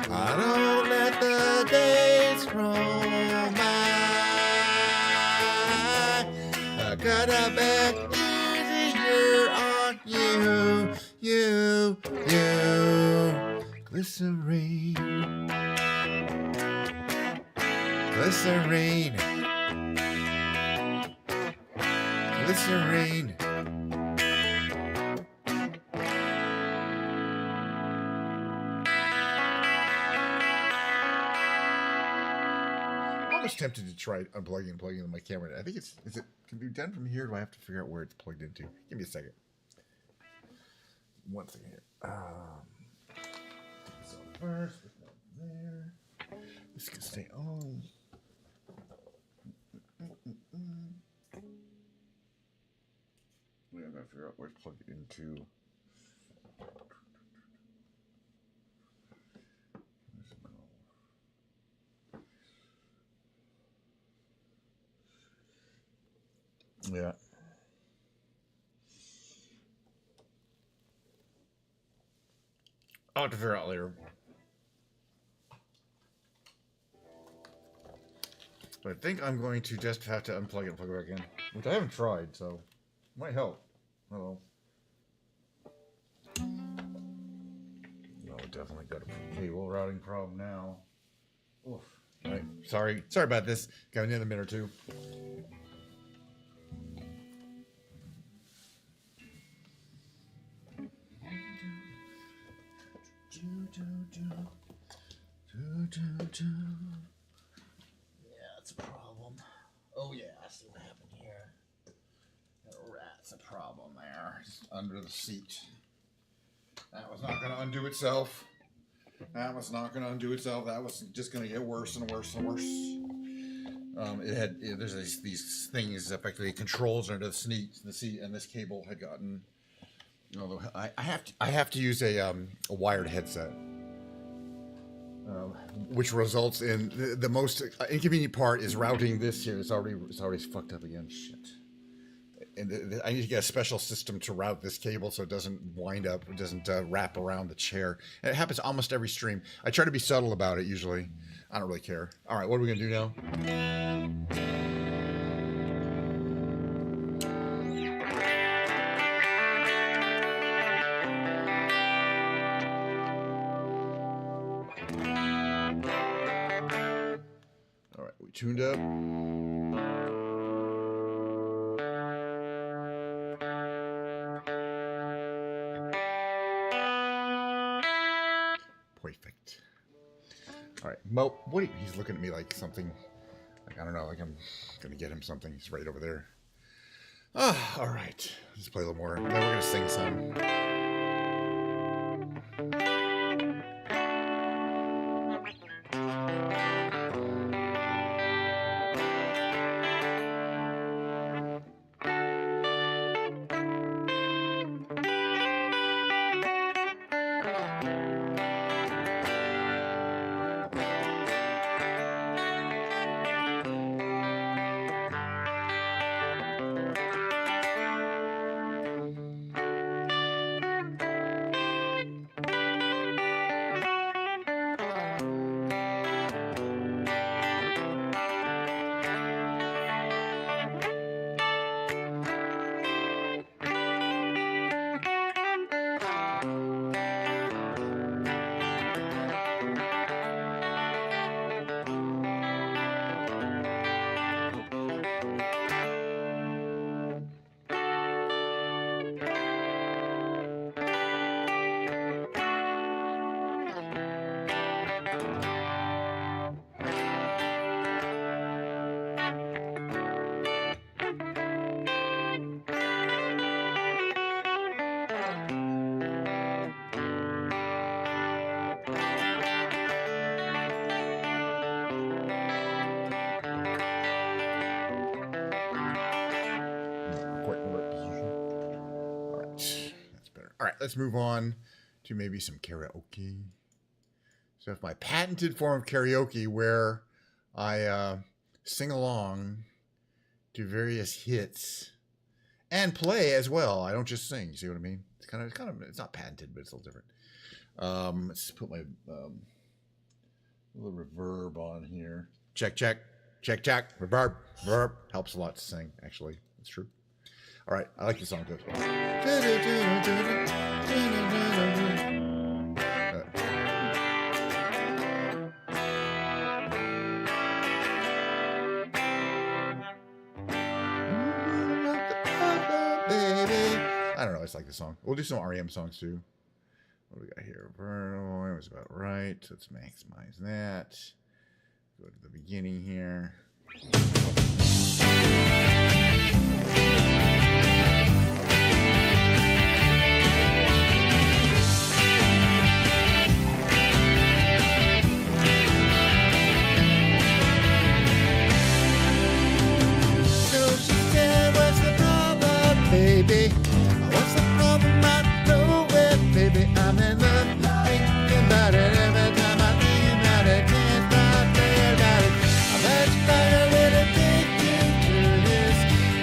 I don't let the days roll by. I could have been easier on you. Glycerine. Glycerine. Glycerine. I'm almost tempted to try unplugging and plugging in my camera. I think is it can be done from here? Or do I have to figure out where it's plugged into? Give me a second. One second here. So first, put that there. This can stay on. Yeah, I gotta figure out where it's plugged into. Yeah. I'll have to figure it out later. But I think I'm going to just have to unplug it and plug it back in. Which I haven't tried, so might help. Oh. No, definitely got a cable routing problem now. Oof. All right. Sorry about this. Got another minute or two. Yeah, that's a problem. Oh yeah, I see what happened here. That rat's a problem there. Just under the seat. That was not going to undo itself. That was not going to undo itself. That was just going to get worse and worse and worse. There's these things, effectively controls under the seat, and this cable had gotten. Although I have to use a wired headset, which results in the most inconvenient part is routing this here. It's already fucked up again. Shit. And I need to get a special system to route this cable so it doesn't wind up, it doesn't wrap around the chair. And it happens almost every stream. I try to be subtle about it usually. I don't really care. All right, what are we gonna do now? All right, we tuned up. Perfect. All right, Mo. He's looking at me like something. Like I don't know. Like I'm gonna get him something. He's right over there. Ah, all right. Let's play a little more. Then we're gonna sing some. let's move on to maybe some karaoke. So if my patented form of karaoke where I sing along to various hits and play as well. I don't just sing. You see what I mean? It's kind of, it's not patented, but it's a little different. Let's put my little reverb on here. Check. Reverb. Helps a lot to sing, actually. It's true. All right. I like the song too. I don't know. I just like the song. We'll do some REM songs too. What do we got here? It was about right. Let's maximize that. Go to the beginning here. So she said, what's the problem, baby? What's the problem? I know it, baby. I'm in love. Thinking about it every time I think about it. Can't stop thinking about it. I'm much like a little addicted to this.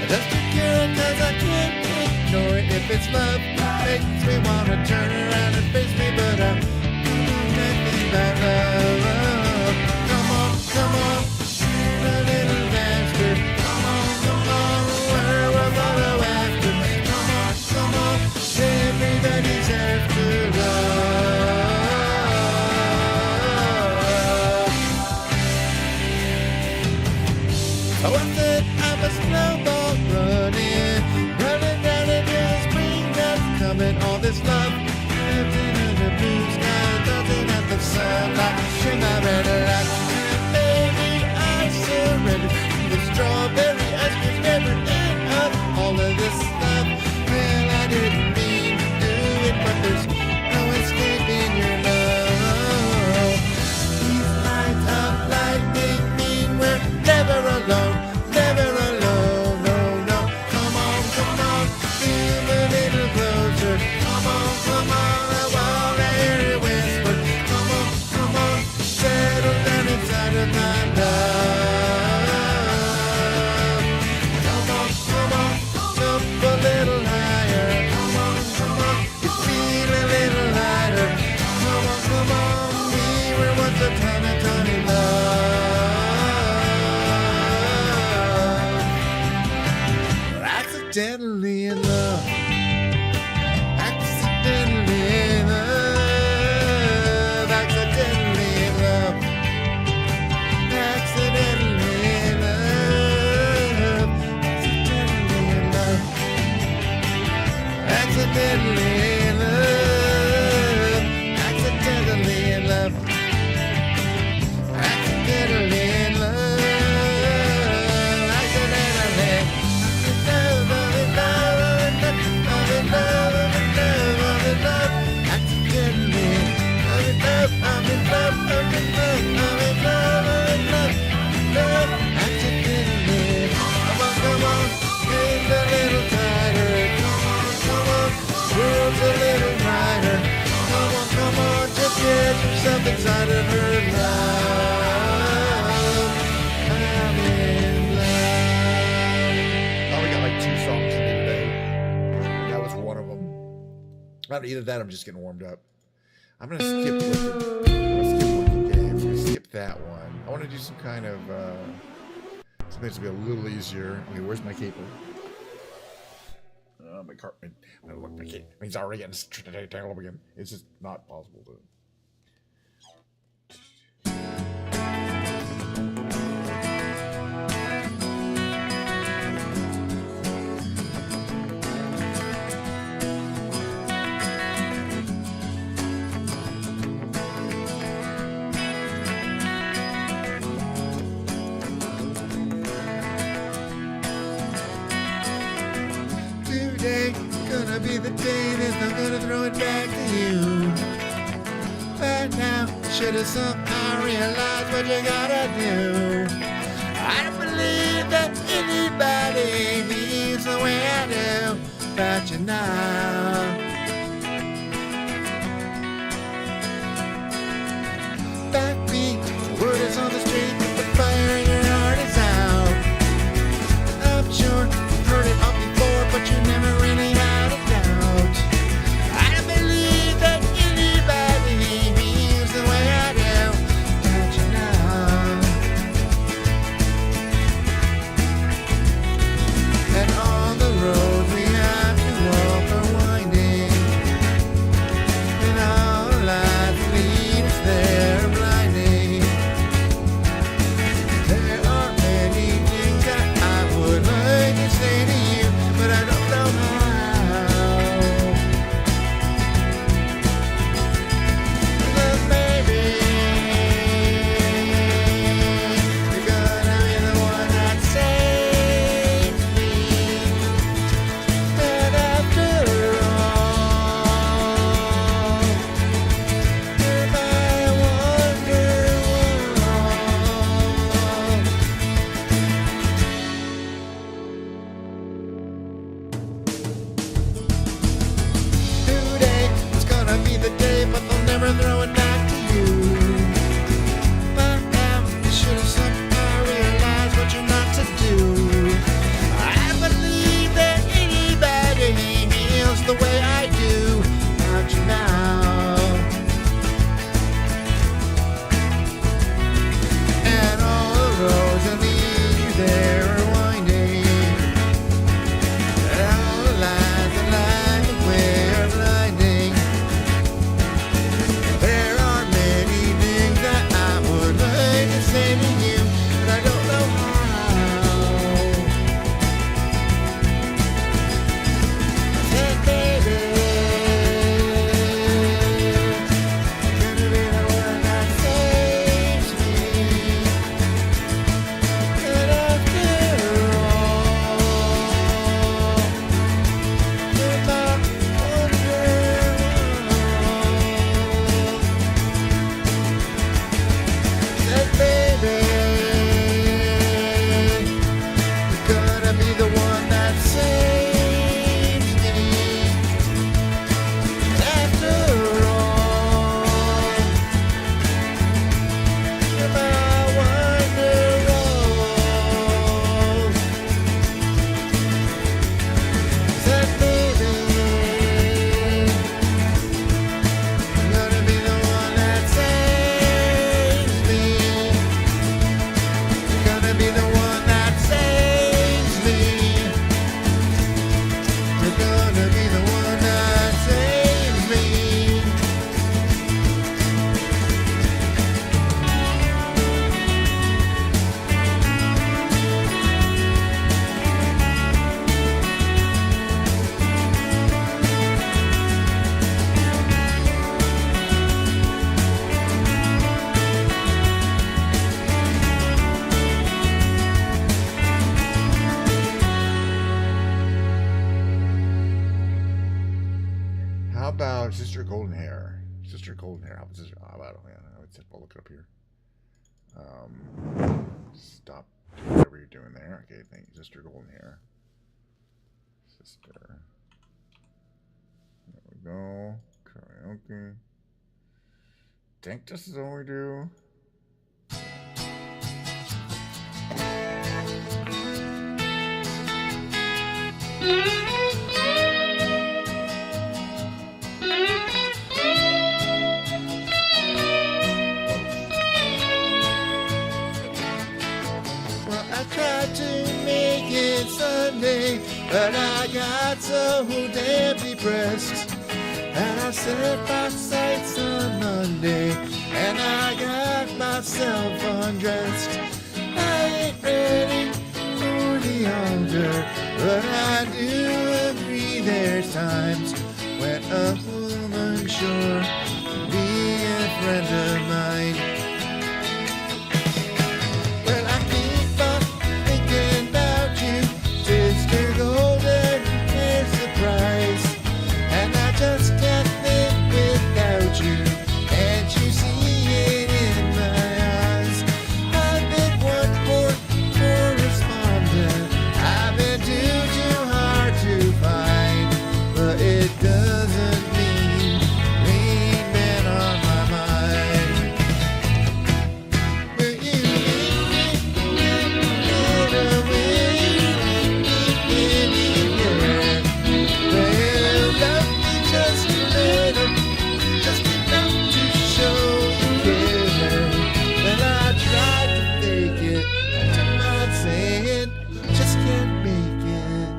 Just to cure it 'cause I can't ignore it. If it's love, it makes me wanna turn around and face me, but I'm nothing but love. Come on, a little faster. Come on, where we're gonna after. Come on, everybody's after love. Oh, I said I'm a snowball running down into the spring that's coming. All this love, living in the blue sky, dancing at the sunlight, shine my red light. And baby, I surrender to the strawberry ice cream, never end of all of this stuff. Well, I didn't mean to do it, but there's no escaping your love. These lights of lightning mean we're never alone, never alone, no. Come on, feel a little closer. Come on, I wanna hear you whisper. Come on, settle down inside of my love. Come on, jump a little higher. Come on, you feel a little lighter. Come on, we were once a tiny love. Accidentally in love. Accidentally in love. Accidentally in love. Accidentally in love. Accidentally in love. Accidentally in love. Accidentally in love. Accidentally in love. Get yourself inside of her love. I'm in love. Oh, we got like 2 songs to do today. That was one of them. Not either that. I'm just getting warmed up. I'm gonna skip Wicked Games. I'm gonna skip that one. I want to do some kind of something that's gonna be a little easier. Okay, where's my capo? My capo. He's already getting tangled again. It's just not possible to. Gonna be the day that I'm gonna throw it back to you. But now, should've somehow realized what you gotta do. I don't believe that anybody feels the way I do about you now. Sister Golden Hair. Sister Golden Hair. How about Sister? Oh, I don't know. I'll look it up here. Stop doing whatever you're doing there. Okay, thank you. Sister Golden Hair. Sister. There we go. Karaoke. Think this is all we do. Sunday, but I got so damn depressed, and I set my sights on Monday, and I got myself undressed. I ain't ready for the altar, but I do agree there's times when a woman sure can be a friend of mine. Just can't live without you. Can't you see it in my eyes? I've been one more correspondent. I've been too hard to find, but it doesn't mean rain been on my mind. Will you get away anywhere? Well, love just a little, just enough to show you care. Well, I tried to fake it, I'm not saying, just can't make it.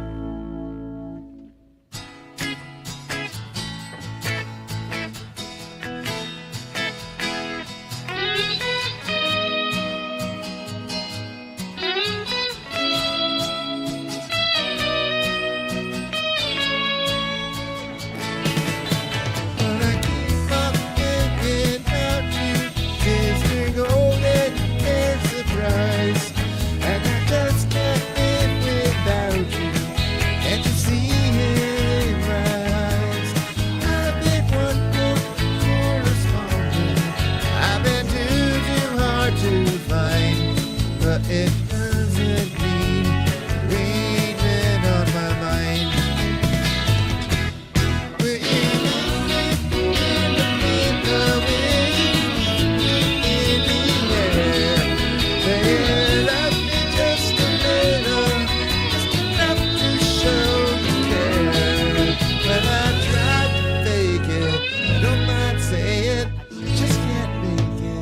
It doesn't mean rain been on my mind. Will you get away anywhere? Well, love me just a little, just enough to show you care. When I tried to fake it, I don't mind saying, just can't make it.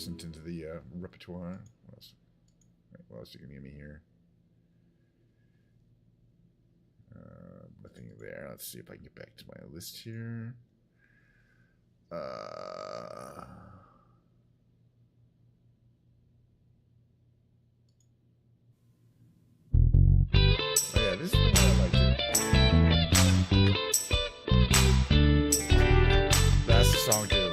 Into the repertoire. What else you can give me here? Nothing there. Let's see if I can get back to my list here. Oh yeah, this is the one I like to. That's the song too.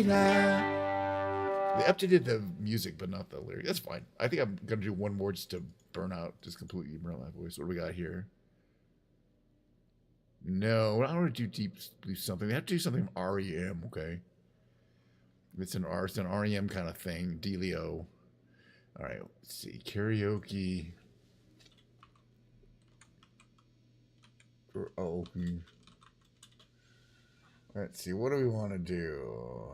la. They updated the music, but not the lyrics. That's fine. I think I'm gonna do one more just to burn out, just completely burn out my voice. What do we got here? No, I don't want to do deep something. They have to do something REM, okay? It's an REM kind of thing. Delio. All right, let's see. Karaoke. Okay. Let's see. What do we want to do?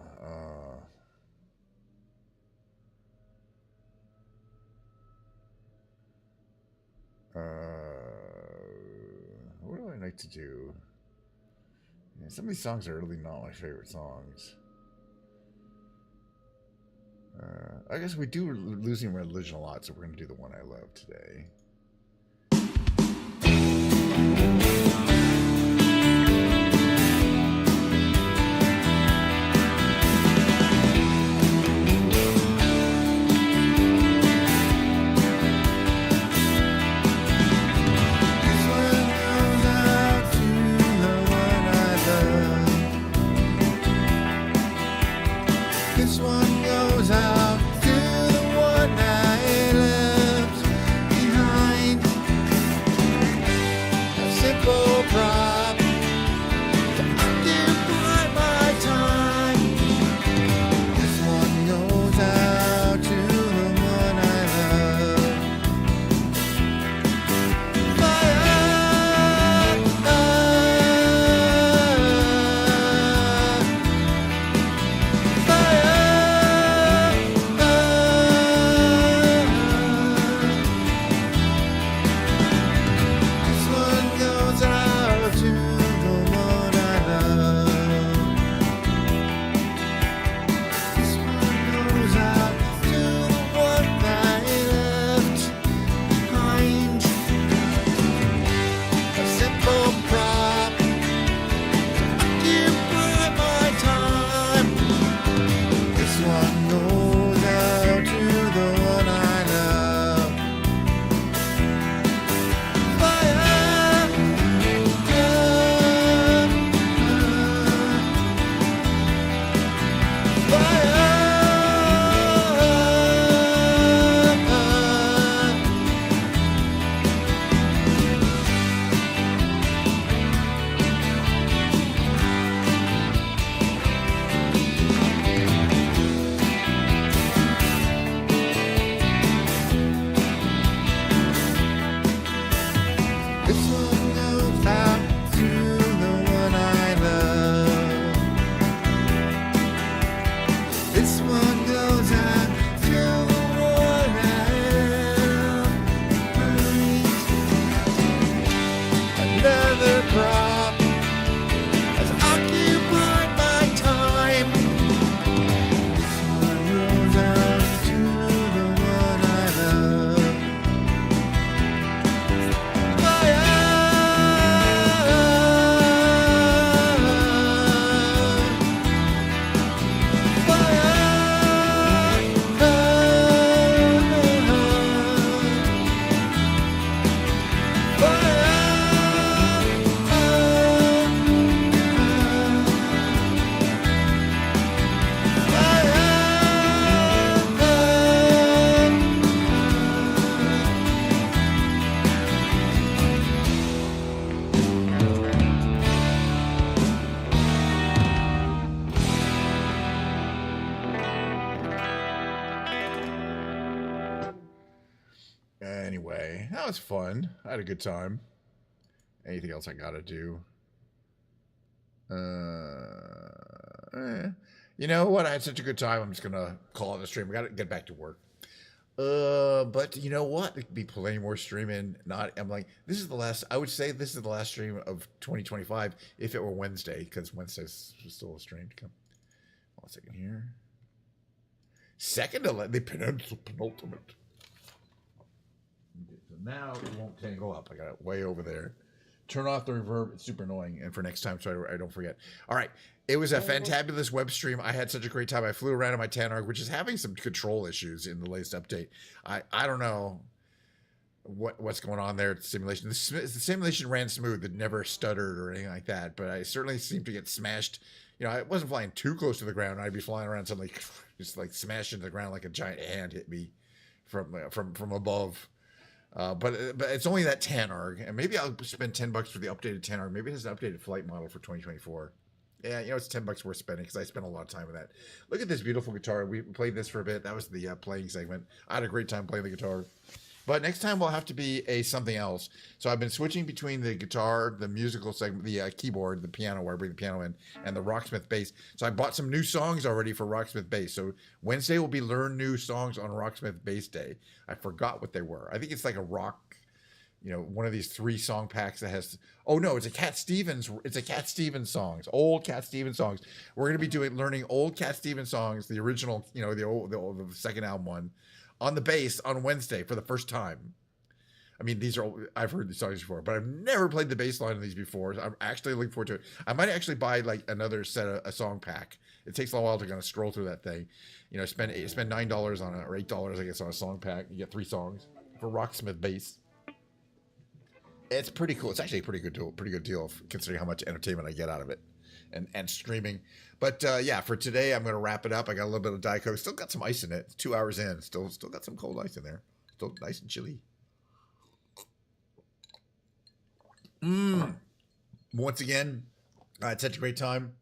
What do I like to do? Yeah, some of these songs are really not my favorite songs. I guess we do Losing Religion a lot, so we're going to do the one I love today. This one goes out to the one I left behind. A simple prop to occupy my time. This one goes out to the one I love. This one goes out to the one I love. This one goes out to the one I left behind. A simple prop to occupy my time. This one goes out to the one I love. This one goes out to the one I love. This one goes out to the one I love. Another prop has occupied my time. This one goes out to the one I love. Anyway, that was fun. I had a good time. Anything else I gotta do? You know what? I had such a good time. I'm just gonna call it a stream. I gotta get back to work. But you know what? There could be plenty more streaming. I'm like, this is the last. I would say this is the last stream of 2025 if it were Wednesday, because Wednesday's still a stream to come. Hold on a second here. Second to the penultimate. So now it won't tangle up. I got it way over there. Turn off the reverb. It's super annoying. And for next time, so I don't forget. All right. It was a fantabulous web stream. I had such a great time. I flew around in my Tanarg, which is having some control issues in the latest update. I don't know what's going on there at the simulation. The simulation ran smooth. It never stuttered or anything like that. But I certainly seemed to get smashed, you know, I wasn't flying too close to the ground. I'd be flying around suddenly, just like smash into the ground like a giant hand hit me from above. But it's only that 10 arg, and maybe I'll spend $10 for the updated 10 arg. Maybe it has an updated flight model for 2024. Yeah, you know, it's $10 worth spending because I spent a lot of time with that. Look at this beautiful guitar. We played this for a bit. That was the playing segment. I had a great time playing the guitar. But next time will have to be a something else. So I've been switching between the guitar, the musical segment, the keyboard, the piano, where I bring the piano in, and the Rocksmith bass. So I bought some new songs already for Rocksmith bass. So Wednesday will be Learn New Songs on Rocksmith Bass Day. I forgot what they were. I think it's like a rock, you know, one of these 3 song packs that has. Oh no, it's a Cat Stevens. It's a Cat Stevens songs, old Cat Stevens songs. We're gonna be learning old Cat Stevens songs, the original, you know, the second album one, on the bass on Wednesday for the first time. I mean, I've heard these songs before, but I've never played the bass line of these before. So I'm actually looking forward to it. I might actually buy like another set of a song pack. It takes a while to kind of scroll through that thing. You know, spend $9 on it, or $8, I guess, on a song pack. You get 3 songs for Rocksmith bass. It's pretty cool. It's actually a pretty good deal considering how much entertainment I get out of it, and streaming. But yeah, for today I'm going to wrap it up. I got a little bit of Diet Coke. Still got some ice in it. It's 2 hours in. Still got some cold ice in there. Still nice and chilly. Once again, I had such a great time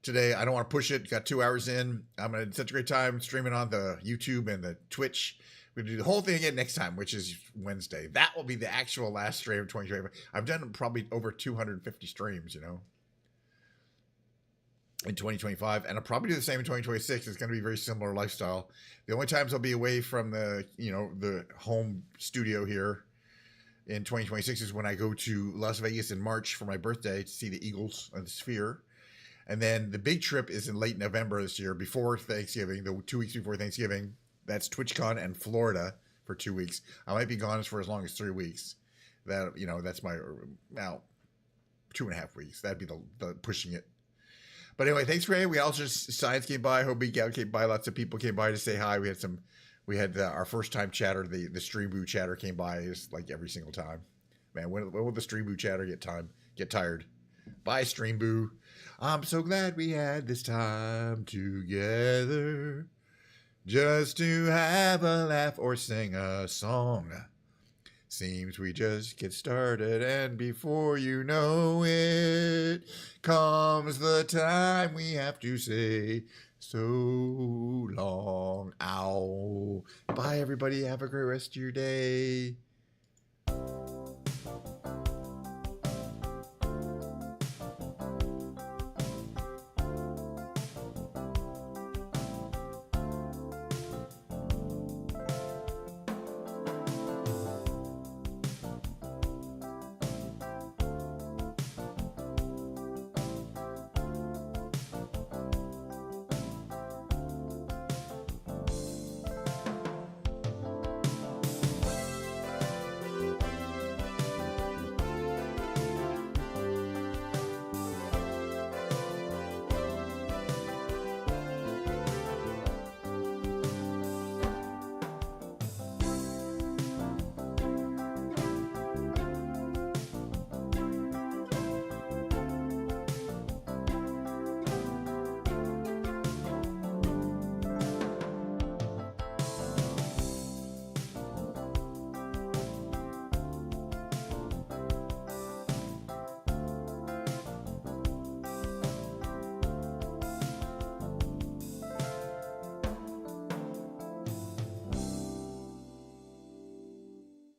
today. I don't want to push it. Got 2 hours in. I'm going to have such a great time streaming on the YouTube and the Twitch. We're going to do the whole thing again next time, which is Wednesday. That will be the actual last stream of 2020. I've done probably over 250 streams, you know, in 2025. And I'll probably do the same in 2026. It's going to be a very similar lifestyle. The only times I'll be away from the, you know, the home studio here in 2026 is when I go to Las Vegas in March for my birthday to see the Eagles and the Sphere. And then the big trip is in late November this year, before Thanksgiving, the 2 weeks before Thanksgiving. That's TwitchCon and Florida for 2 weeks. I might be gone for as long as 3 weeks. That, you know, that's my, now 2.5 weeks. That'd be the pushing it. But anyway, thanks for we also Science came by, Hobie Gal came by, lots of people came by to say hi. We had our first time chatter, the Stream Boo chatter came by just like every single time. Man, when will the Stream Boo chatter get tired? Bye, Stream Boo. I'm so glad we had this time together, just to have a laugh or sing a song. Seems we just get started, and before you know it, comes the time we have to say so long. Ow. Bye, everybody. Have a great rest of your day.